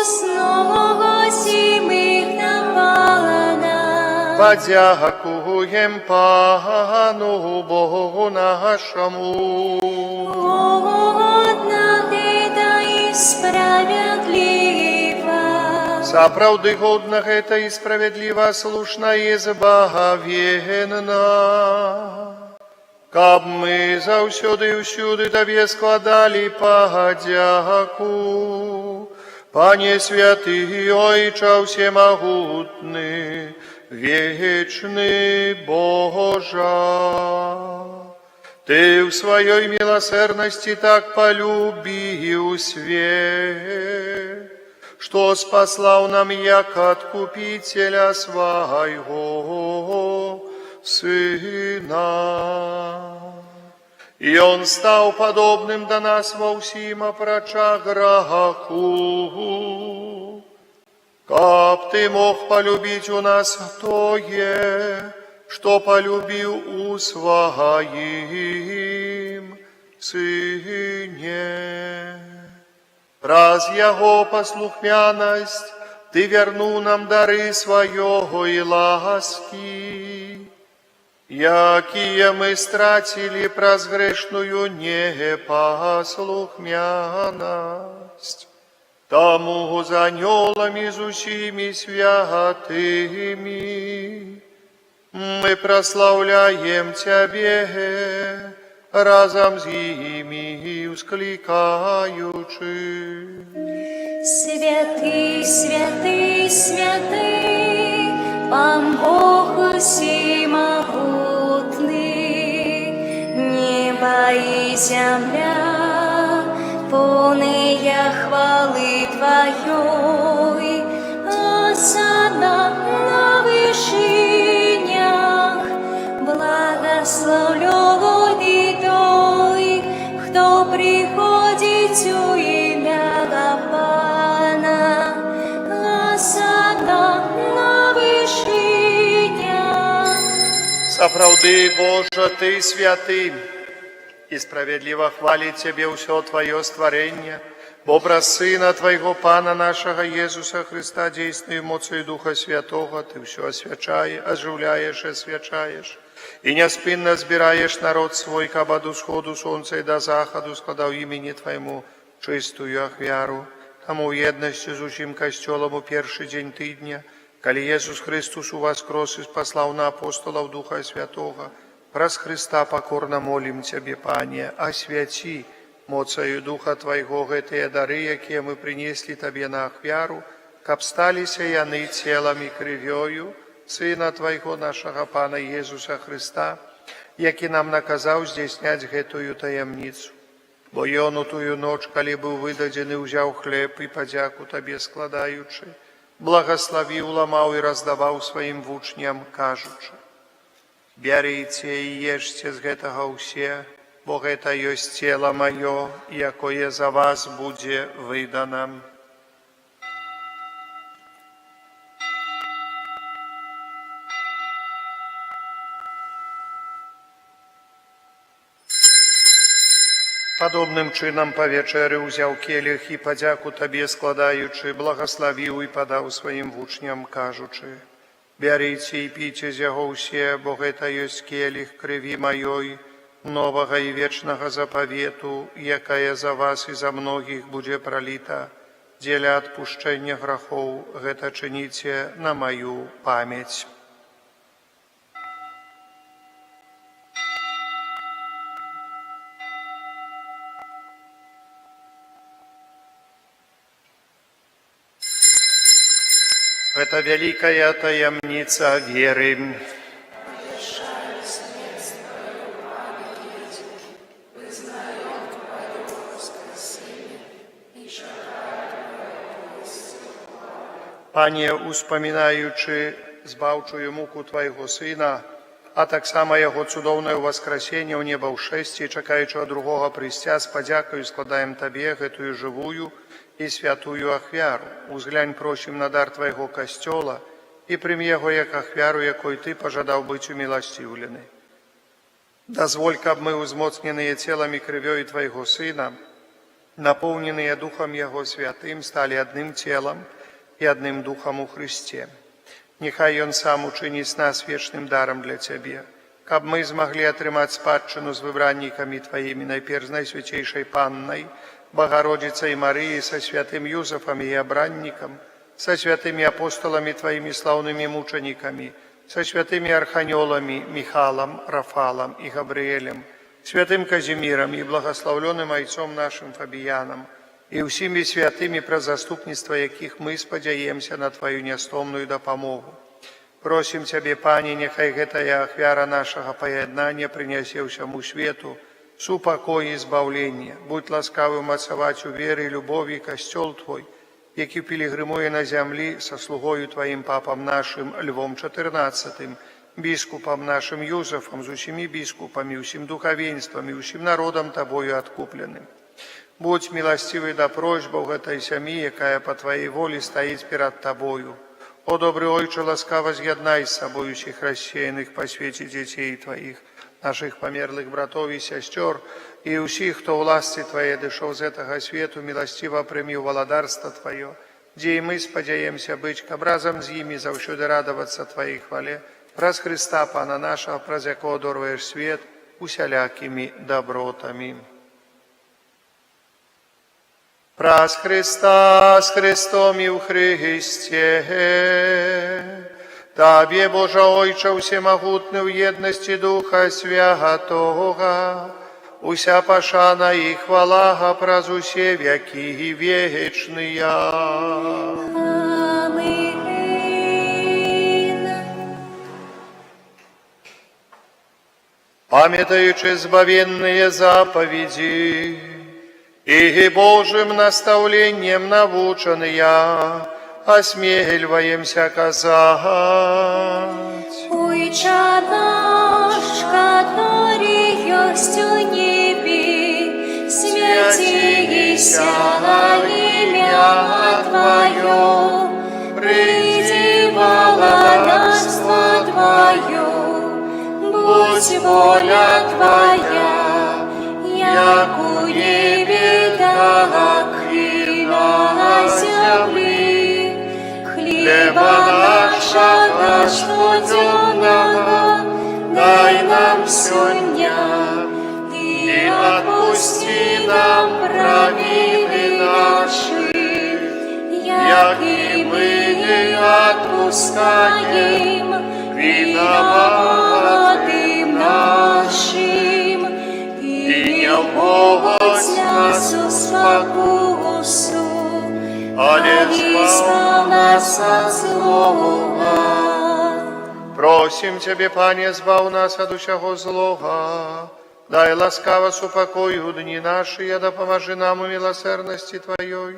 Speaker 1: Снова сімих напала нам.
Speaker 2: Подякуєм Пану Богу нашому.
Speaker 1: Годна ти та і справедлива.
Speaker 2: Сапраўды годна гэта і справядліва, слушна і збагавенна. Каб мы заўсёды і ўсюды Табе складалі падзяку. Пане святы, Ойча всемогутны, вечный Божа. Ты в своей милосердности так полюбил свет, что спаслал нам як откупителя своего Сына. И Он стал подобным до нас во всем опроча граху. Каб Ты мог полюбить у нас тое, что полюбил у Своим Сыне. Раз Его послухмяность Ты вернул нам дары Своего и ласки. якие мы стратили праз грешную непослухмяность. Тому за анёлами з усими святыми мы прославляем Тебе, разом з ими ускликаючи.
Speaker 1: Святый, святый, святый, Пан Бог всемогутный, небо и земля, полные хвалы Твоей, осана на вышинях, благословлен и той, кто приходит у имя Пана, осана на вышинях.
Speaker 2: Сапраўды, Божа, Ты святым, и справедливо хвалит Тебе все Твое створение, бо образ Сына Твоего, Пана нашего Иисуса Христа, действуя моцею Духа Святого, Ты все освячаешь, оживляешь, освячаешь, и неспинно збираешь народ свой, кабы до сходу солнца и до заходу складав имени Твоему чистую ахвяру, тому в едности з усім костелом у перший день тыдня, коли Иисус Христос у вас крос и спаслав на апостолов Духа Святого, праз Христа покорно молим Тебе, Пане, освяти моцею Духа Твоего гэтыя дары, якія мы принесли Тебе на ахвяру, каб сталіся яны целом и крывёю Сына Твоего, нашего Пана Иисуса Христа, які нам наказаў здзейсняць гэтую таямніцу. Бо Ён у тую ноч, калі быў выдадзены, узяў хлеб і падзяку Табе складаючы, благословіў, ламаў і раздаваў сваім вучням, кажучы: «Бярыце і ешце з гэтага ўсе, бо гэта ёсць цела маё, якое за вас будзе выдана». Падобным чынам па вячэры ўзяў келіх і падзяку Табе складаючы, благословіў і падаў сваім вучням, кажучы: «Бярыце і піце з яго ўсе, бо гэта ёсць келіх крыві маёй, новага і вечнага запавету, якая за вас і за многіх будзе праліта. Дзеля адпушчэння грахоў гэта чыніце на маю памяць». Это великая таямница веры. Пане, успамінаючы збаўчую муку Твайго Сына, а таксама Яго цудоўнае ўваскрасенне ў неба ўшэсці, чакаючы ад другога прыйсця, з падзякаю складаем Табе гэтую жывую і святую ахвяру. Узглянь, просім, на дар Твайго касцёла і прымі яго як ахвяру, якой Ты пажадаў быць уміласціўлены. Дазволь, каб мы, узмоцненыя целам і крывёй Твайго Сына, напоўненыя Духам Яго Святым, сталі адным целам і адным Духам у Христе. Нехай Ён сам учыніць нас вечным дарам для Цябе, каб мы змаглі атрымаць спадчыну з выбраннікамі Тваімі, найперш з Найсвяцейшай Паннай, Богородицей Марии, со святым Юзефом и обранником, со святыми апостолами Твоими славными мучениками, со святыми архангелами Михалом, Рафалом и Габриэлем, святым Казимиром и благословленным отцом нашим Фабияном, и всеми святыми, про заступництво яких мы спадзяемся на Твою нястомную дапамогу. Просим Тебе, Пане, нехай гэтая ахвяра нашага паяднання прынясе ўсяму свету супакой і збаўлення. Будь ласкавы мацаваць у веры і любові касцёл Твой, які пілігрымуе на зямлі са слугою Тваім папам нашым Львом XIV, біскупам нашым Юзефам, з усімі біскупамі, усім духавенствам і усім народам Табою адкупленым. Будь міласцівы да просьбаў гэтай сям'і, якая па Тваей волі стаіць перад Табою. О, добры Ойче, ласкава з'яднай з сабою усіх рассеяных па свеце дзяцей Тваіх, наших памерлых братоў і сясцёр, і ўсіх, хто ў ласцы Твае дышоў з гэтага свету, міласціва прымі ў валадарства Тваё, дзе і мы спадзяемся быць, каб разам з імі заўсёды радавацца Тваей хвале Праз Христа Пана нашего, праз якого дорваешь свет усялякими добротами. Праз Христа, с Христом и в Христе, Табе, Божа Ойче, всемогутный в едности Духа Святого, уся пошана и хвала праз усе веки вечные.
Speaker 1: Аминь.
Speaker 2: Памятаючи збавенные заповеди и Божьим наставлением навученные, осмеливаемся казать.
Speaker 1: Ойче наш, который есть у неби, святейся имя Твое, приди владычество Твое, будь воля Твоя, як у небе, так и на земле. Хлеба нашего ежедневного дай нам сегодня, и отпусти нам провины наши, як и мы отпускаем виноватым нашим, и не вводь нас в спокусу, але избавь нас от злого.
Speaker 2: Просим Тебе, Пане, збав нас от усього злого, дай ласкаво супокою дни наши, да поможи нам у милосердности Твоей,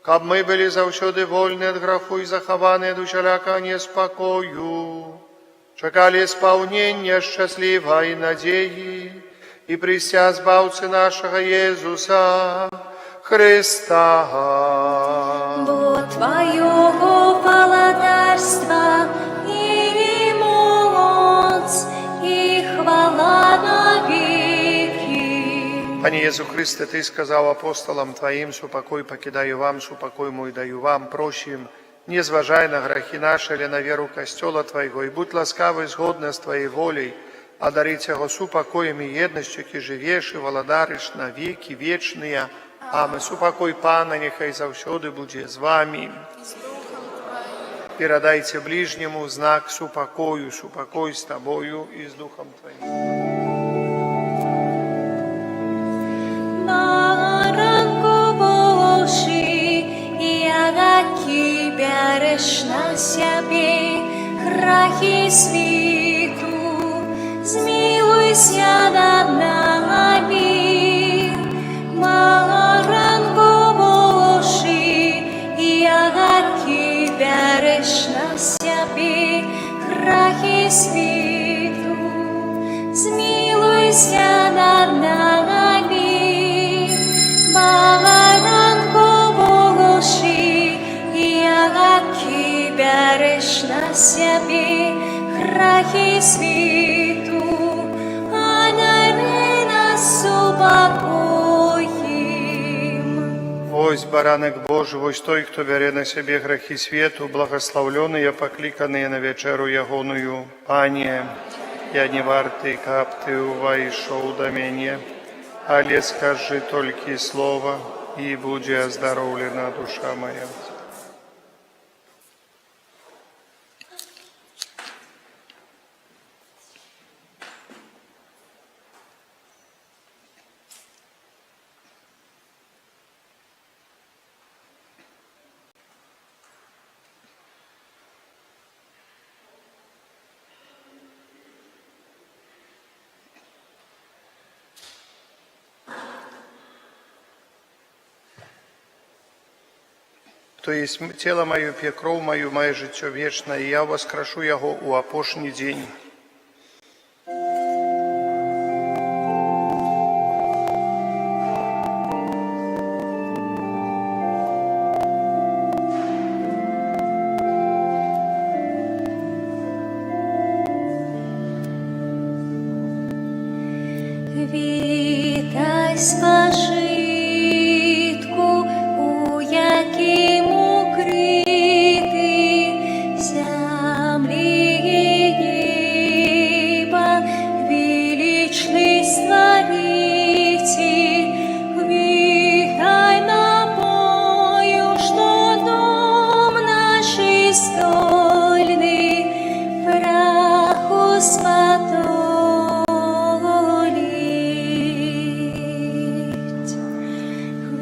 Speaker 2: каб мы были завсёды вольны от греху и захованы от усяляка неспокою, чекали исполнения счастливой надеи и прися збавцы нашего Иисуса Христа.
Speaker 1: Бо Твоего володарства и моц, и хвала навеки.
Speaker 2: Пане Иису Христе, Ты сказал апостолам Твоим: «Супокой покидаю вам, супокой мой даю вам, просим, не зважай на грехи наши или на веру костела Твоего, и будь ласкавый згодно с Твоей волей, одарить его супокоем и едностью, ки живешь и володариш на веки вечные. Амен. Супокой Пана, нехай завсёды буде з вами. Передайте ближнему знак супокою, супокой с тобою и с Духом Твоим.
Speaker 1: Баранко Божий, ягаки береш на себе грехи світу, змилуйся над нами. Баранко Божий, ягаки береш на себе грехи світу, змилуйся над нами. Баранко Божий, ягаки береш на себе грехи світу, одари нас супокоєм.
Speaker 2: Вось баранок Божий, вось той, кто бере на себе грехи свету, благословленные, покликанные на вечеру ягоную. Пане, я не вартый, каб Ты увайшов до меня, але скажи только слово, и буде оздоровлена душа моя. То есть тело мое, п'є кров мою, має життя вічне, і я воскрешу його у опошній день.
Speaker 1: Вітай, спашитку, у яким укритий землі здольний праху спатолить.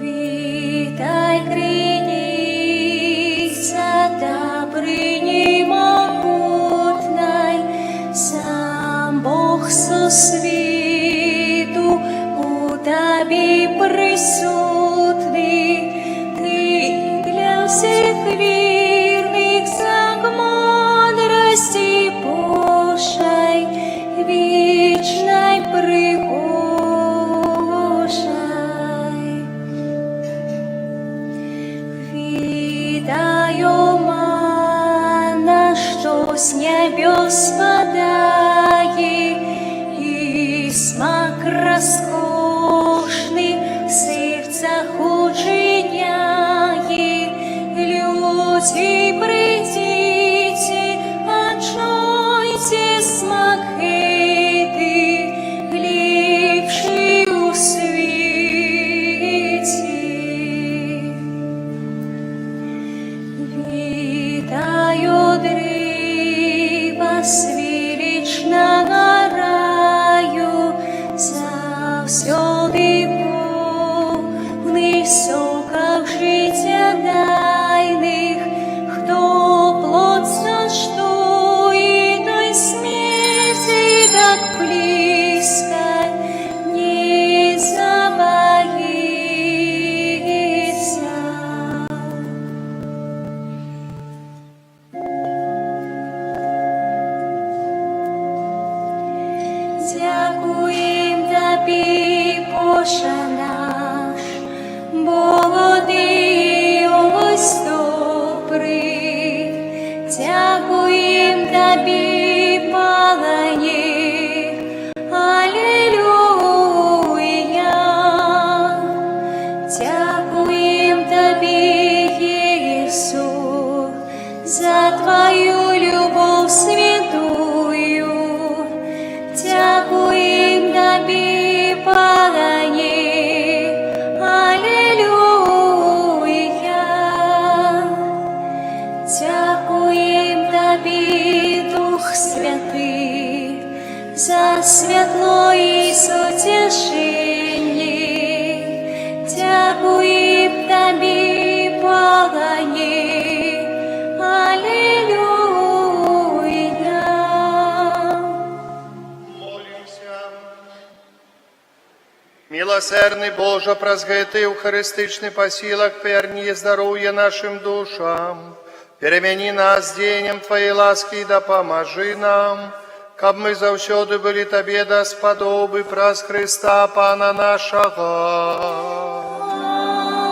Speaker 1: Витай, криниця, та приймогутнай, сам Бог со світу у тобі присутний, ти для всіх вірних знак мудрості пошай, вічнай пригошай. Вітаю, манна, що з небес спадає, і смак розкошний в серцях учиняє. Люди, прийдіть, почуйте смак этой, ліпший у світі. Вітаю, древа з вічного раю, завсёды повний соках життя дайних. Хто плотно ждує, той смерти так близько не забоїться. Дякуєм тобі, Боже наш, Богоди ось добрий. Дякуєм тобі, Пане, алілуя. Дякуєм тобі, Єсу, за твою любов святую. Дякуєм тобі, Пане, алілуя. Дякуєм тобі, Дух Святий, за світло і сутішення. Дякуєм тобі, Пане, алілуя.
Speaker 2: Милосердный Боже, праз гэты евхаристичный посилок верни здоровье нашим душам. Перемени нас денем Твоей ласки и да поможи нам, каб мы завсёды были Тебе досподобы праз Христа Пана нашего.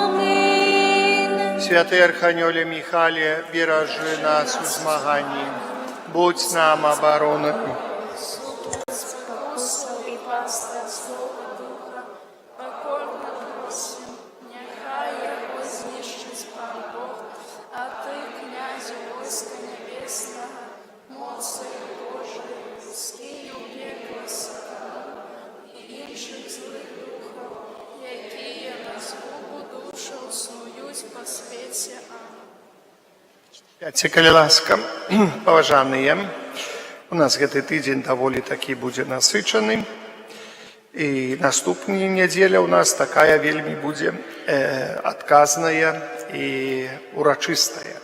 Speaker 1: Аминь.
Speaker 2: Святый Архангеле Михале, бережи нас у змаганні, будь нам обороной.
Speaker 3: Способ і пастир Свого Духа, покорно просим, нехай його знищить Пан Бог, а ти, князю войска небесного, моцею Божою, скинь у пекло сатану і інших злих духов, які на згубу душу снують по світі.
Speaker 2: Пяці, калі ласка, паважаныя, у нас гэты тыдзень даволі такі будзе насычаны, і наступная нядзеля у нас такая вельмі будзе адказная і урачыстая.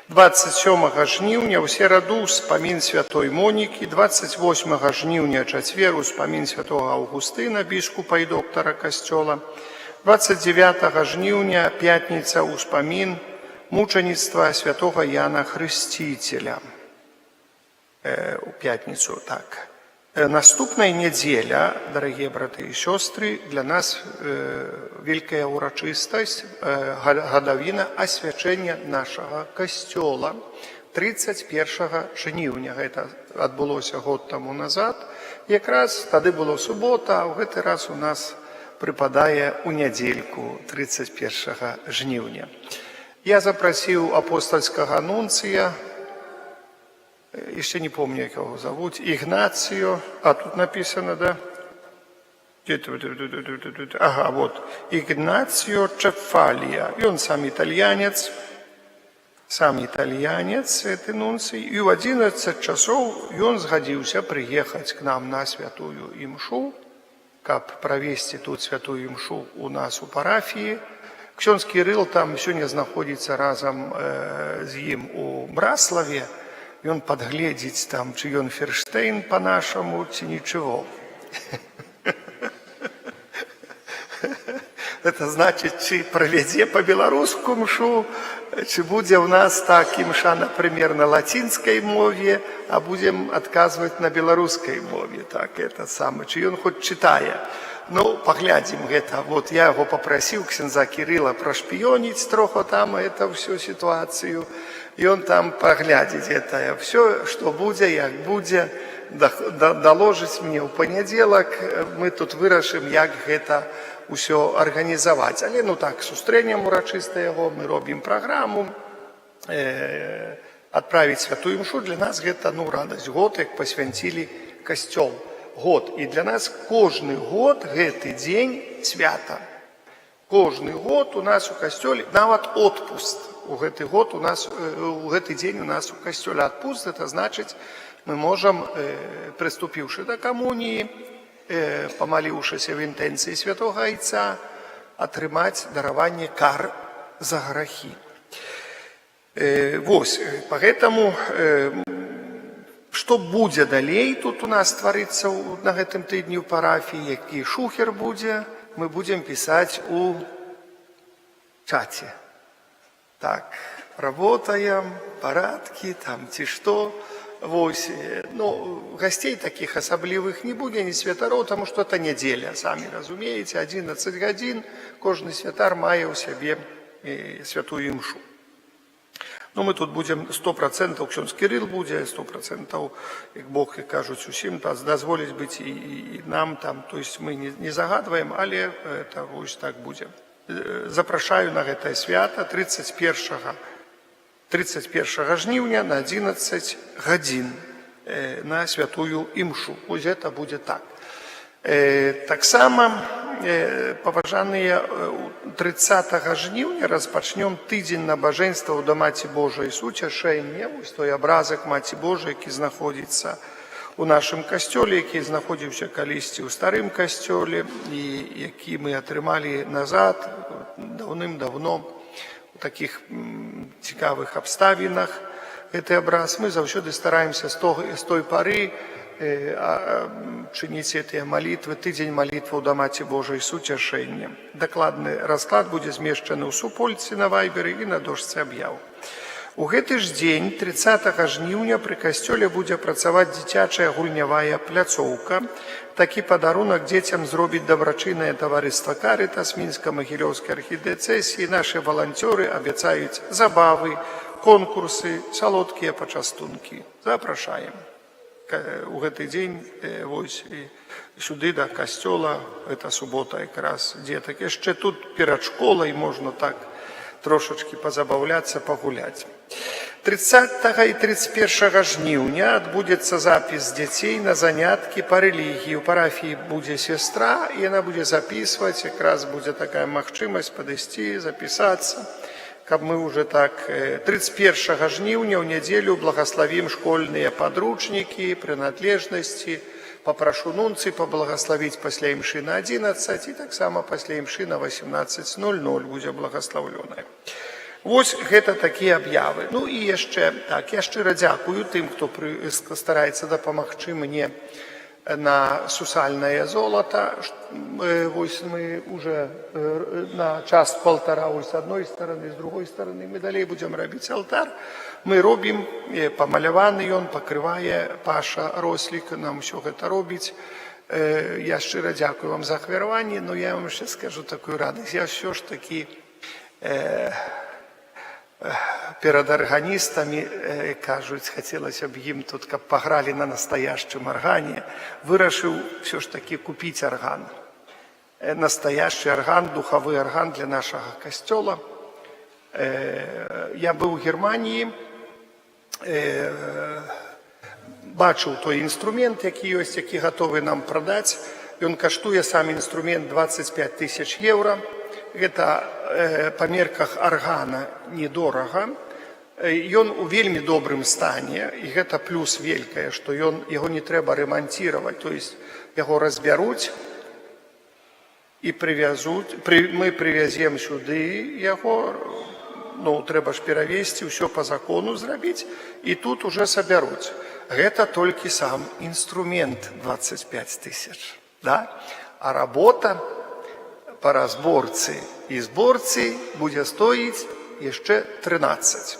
Speaker 2: 27 жніўня ў сераду ўспамін святой Монікі, 28 жніўня чацвер успамін святога Аўгустына, біскупа і доктара касцёла, 29 жніўня пятніца успамін мучаніцтва святого Яна Хрысціцеля. У пятніцу, так. Наступная недзеля, дарагія браты і сёстры, для нас вялікая урачыстасць, гадавіна асвячэння нашага касцёла 31 жніўня. Гэта адбылося год таму назад. Якраз тады было субота, а ў гэты раз у нас прыпадае ў нядзельку 31 жніўня. Я запрасіў апостольскага нунцыя, еще не помню, как его зовут, Игнацио, а тут написано, да? Ага, вот, Игнацио Цефалия, и он сам итальянец, сам італьянец, гэты нунцый, і ў 11 часоў ён згадзіўся прыехаць к нам на святую імшу, каб правесці тут святую імшу у нас у парафіі. Ксёндз Кірыл там сёння знаходзіцца разам з ім у Браславе. Ён падгледзіць там, ці ён Ферштейн па-нашаму, ці нічого. Это значит, чи проведе по-белоруску мшу, чи буде у нас так імша, например, на латинской мове, а будем отказывать на белорусской мове. Так, это самое. Чи он хоть читая. Ну, поглядим это. Вот я его попросил, ксенза Кирилла, прошпионить троху там эту всю ситуацию. И он там поглядит это все, что будет, як будет, доложить мне в понеделок. Мы тут вырашим, як это усё арганізаваць. Але ну так, сустрэнем урачыста яго, мы робім праграму, адправіць святую імшу. Для нас гэта ну радасць. Год, як пасвянцілі касцёл. Год. І для нас кожны год гэты дзень свята. Кожны год у нас у касцёле, нават отпуск. У гэты год у нас, у гэты дзень у нас у касцёле отпуск. Это значыць, мы можам, прыступіўшы да камуніі, помоліўшыся в інтэнцыі святого Айца, атрымаць дараванне кар за грахі. Вось, поэтому, што будзе далей тут у нас тварыцца на гэтым тыдні ў парафіі, які шухер будзе, мы будзем пісаць у чаце. Так, работаем, парадкі, там ці што. Вось, ну, гостей таких особливых не будет, не святароў, потому что это неделя, сами разумеете, 11 гадзін, кожны святар мае ў сябе святую імшу. Ну, мы тут будем 100%, ксёндз Кірыл будзе, 100%, як Бог, як кажуць, усім дазволіць быць і нам там, то есть мы не загадваем, але это вось так будзе. Запрашаю на гэтае свята 31 жніўня на 11 гадзін на святую імшу. Вось гэта будзе так. Таксама, паважаныя, 30 жніўня распачнём тыдзень набажэнстваў да Маці Божай суцяшэння. Вось той абразак Маці Божай, які знаходзіцца у нашым касцёле, які знаходзіўся калісьці ў старым касцёле і які мы атрымалі назад даўным-даўно у такіх цікавых абставінах. Гэты абраз мы заўсёды стараемся з той пары чыніць гэтыя малітвы, тыдзень малітваў да Маці Божай суцяшэння. Дакладны расклад будзе змешчаны ў супольцы на вайберы і на дошцы аб'яў. У гэты ж дзень, 30 жніўня, пры касцёле будзе працаваць дзіцячая гульнявая пляцоўка. Такі падарунак дзецям зробіць дабрачыннае таварыства Карытас Мінска-Магілёўскай архідыцэзіі. Нашы валанцёры абяцаюць забавы, конкурсы, салодкія пачастункі. Запрашаем. У гэты дзень вось сюды да касцёла, гэта субота якраз, дзетак. Яшчэ тут перад школай можна так трошачкі пазабаўляцца, пагуляць. 30 і 31 жніўня адбудзецца запіс дзяцей на заняткі па рэлігіі. У парафіі будзе сестра, і яна будзе запісваць, якраз будзе такая магчымасць падысці, запісацца, каб мы уже так 31 жніўня ў нядзелю благаславім школьныя падручнікі, прыналежнасці. Папрашу нунцый паблагаславіць пасля імшы на 11 і таксама пасля імшы на 18:00 будзе благаслаўлёная. Вось гэта такія аб'явы. Ну і яшчэ так, я шчыра дзякую тым, хто стараецца дапамагчы мне на сусальнае золата. Вось мы уже на час-полтора з адной стороны, з другой стороны мы далей будзем рабіць алтар. Мы робім, памаляваны ён, пакрывае Паша Рослік, нам усё гэта робіць. Я шчыра дзякую вам за ахвяраванне, но я вам яшчэ скажу такую радасць. Я ўсё ж такі перад арганістамі, кажуць, хацелася б ім тут, каб пагралі на настоящым аргане, вырашыў ўсё ж такі купіць арган. Настоящий арган, духавы арган для нашага касцёла. Я быў у Германіі, бачыў той інструмент, які ёсць, які гатовы нам прадаць. Ён каштуе сам інструмент 25 000 еўра. Гэта па мерках аргана недорага. Ён у вельмі добрым стане, і гэта плюс вялікае, што яго не трэба рамантировать, то есть яго разбяруць і прывязуць, мы прывязем сюды яго, ну, трэба ж перавесці, ўсё по закону зрабіць, і тут уже сабяруць. Гэта толькі сам інструмент 25 000, да? А работа по разборцы і зборцы будзе стоіць яшчэ 13.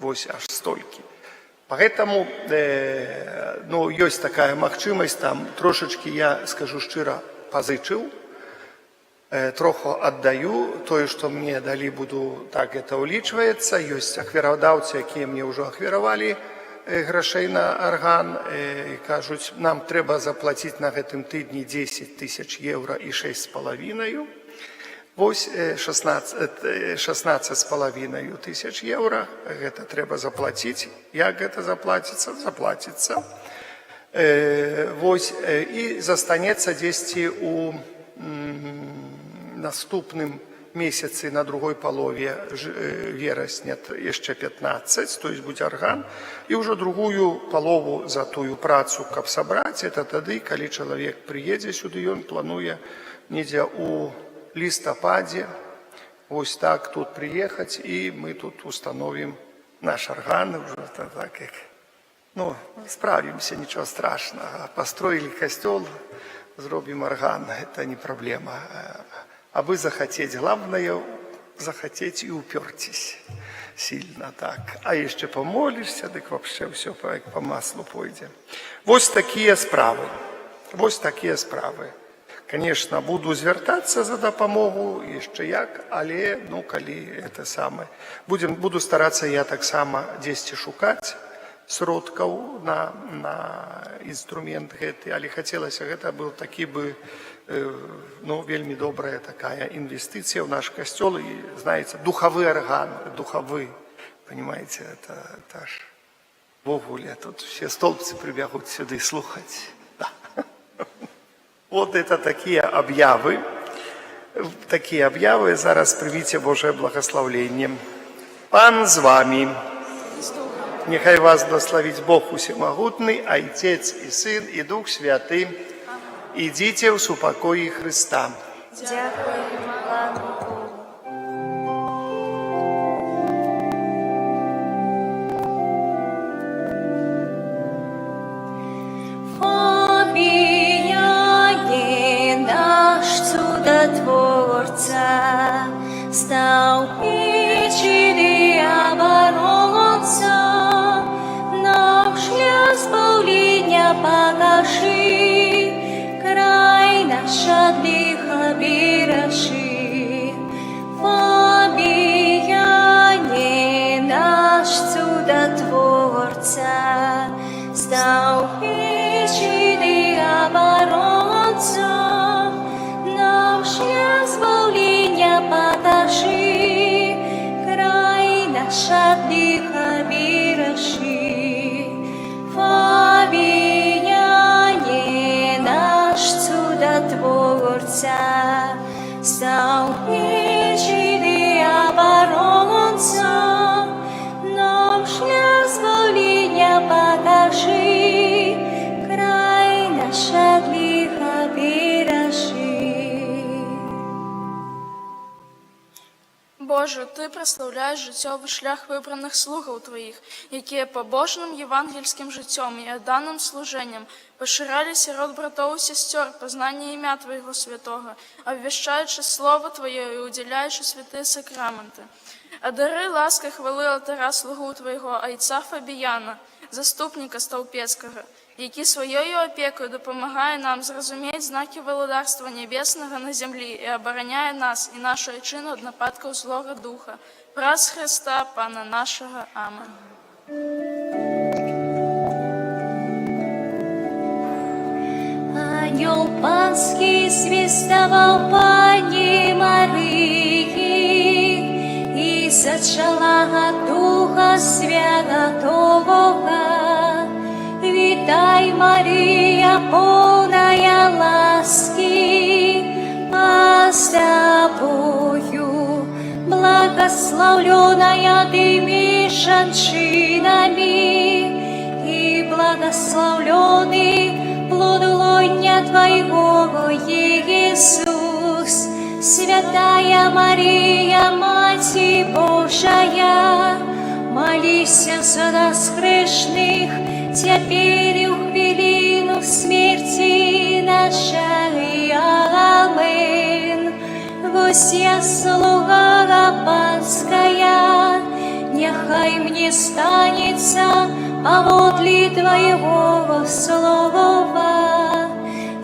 Speaker 2: Вось аж столькі. Поэтому, ну, ёсць такая магчымасць, там трошачки, я скажу шчыра, пазычыў, троху аддаю, тое, што мне далі, буду, так это улічваецца, ёсць ахвярадаўцы, якія мне ўжо ахвяравалі грашэй на арган, і кажуць, нам трэба заплаціць на гэтым тыдні 10 000 еўра і 6,5. Вось 16,5 тысяч еўра, гэта трэба заплаціць. Як гэта заплаціцца? Заплаціцца. Вось, і застанецца дзесьці у наступным месяцы, на другой палове верасня яшчэ 15, то есть будзе арган, і ўжо другую палову за тую працу, каб сабраць, это тады, калі чалавек прыедзе сюды, ён плануе недзе у лістападзе, вось так тут приехать, и мы тут установим наш орган, уже так как, ну, справимся, ничего страшного. Построили костел, зробим орган, это не проблема. А вы захотеть, главное, захотеть и упертись сильно так. А еще помолишься, так вообще все по маслу пойдет. Вот такие справы. Вот такие справы. Конечно, буду звертаться за допомогу, jeszcze як, але, ну, калі это самое. Буду стараться я так само дзесьці шукаць сродкаў на інструмент гэты, але хацелася, гэта был такі бы, ну, вельмі добрая такая инвестиция в наш костел, и, знаете, духовый орган, духовый, понимаете, это ж в огуле, тут все столбцы прибегут сюда слухать. Да. Вот это такие объявы. Зараз прийміть Божее благословление. Пан з вами. Нехай вас благословить Бог Усемогутний, Отец и Сын, и Дух Святый. Идите в супокої Христа.
Speaker 1: Дякуємо вам, Богу. Творця, став печі оборонця, наш шлях спавління покажи, край наш от лиха бережи. Фабияне наш чудотворця, став печі оборонця, шлях збавлення покажи, край наш от лиха бережи. Фабияне наш чудотворця, став печі оборонця, нам шлях збавлення покажи, край наш от лиха бережи.
Speaker 3: Боже, Ти прославляєш життєвий шлях вибраних слугів Твоїх, які побожним євангельським життям і даним служенням поширяли серед братов і сестер познання ім'я Твоєго святого, обвіщаючи Слово Твоє і уділяючи святі сакраменти. Одари ласки хвали алтаря слугу Твоєго, отця Фабіяна, заступника Стовпецького, який своєю опікою допомагає нам зрозуміти знаки володарства Небесного на землі і обороняє нас і нашу очину від нападків злого духа. Праз Христа, Пана нашого. Амин.
Speaker 1: Ангел панський свистовал Пані Марії, і зачала Духа Святого. Вітай, Марія, повная ласки, а с тобою благословленная ты меж женщинами, и благословленный плод лоня Твоего, Иисус. Святая Мария, Мать Божия, молись за нас грешных, теперь и в хвилину смерти нашей. Амин. Вось я слуга панская, нехай мне станется поводле Твоего слова.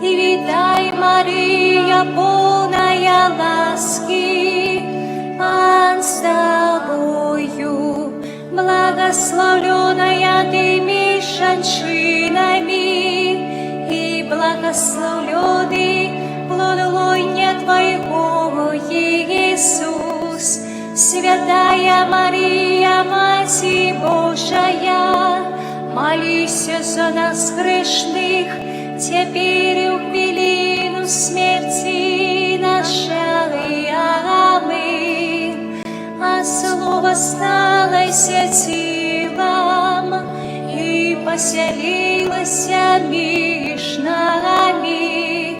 Speaker 1: И витай, Мария, полная ласки, Пан с Тобою, благословленная ты меж женщинами, и благословленный плод лоня Твоего, Иисус. Святая Мария, Мать Божия, молись за нас грешных, теперь и в хвилину смерти нашей. Амин. А слово сталось телом и поселилось меж нами.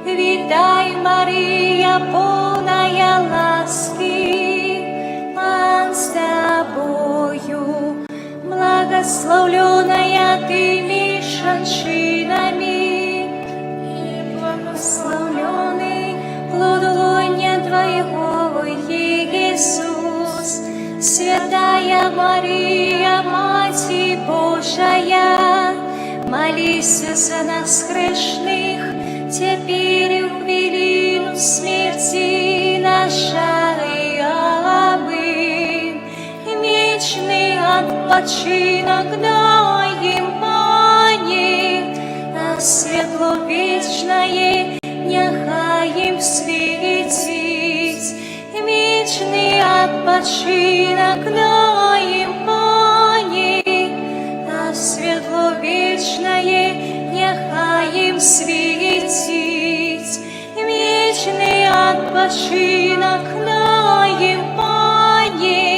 Speaker 1: Витай, Мария, полная ласки, Пан с Тобою, благословленная ты меж женщинами, и благословленный плод лоня Твоего, Иисус. Святая Мария, Мать Божия, молись за нас грешных, теперь и в хвилину смерти нашей. Амин. Вечный odpoczynek дай им, Пани, а светло вечное нехай им светить. Вечный odpoczynek дай им, Пани, а светло вечное нехай им светить. Вечный odpoczynek дай им, Пани,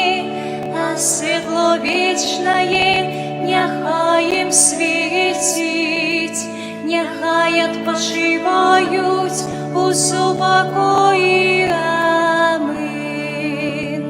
Speaker 1: а светло вечное нехай им светить. Нехай odpoczywaють у супокої. Амин.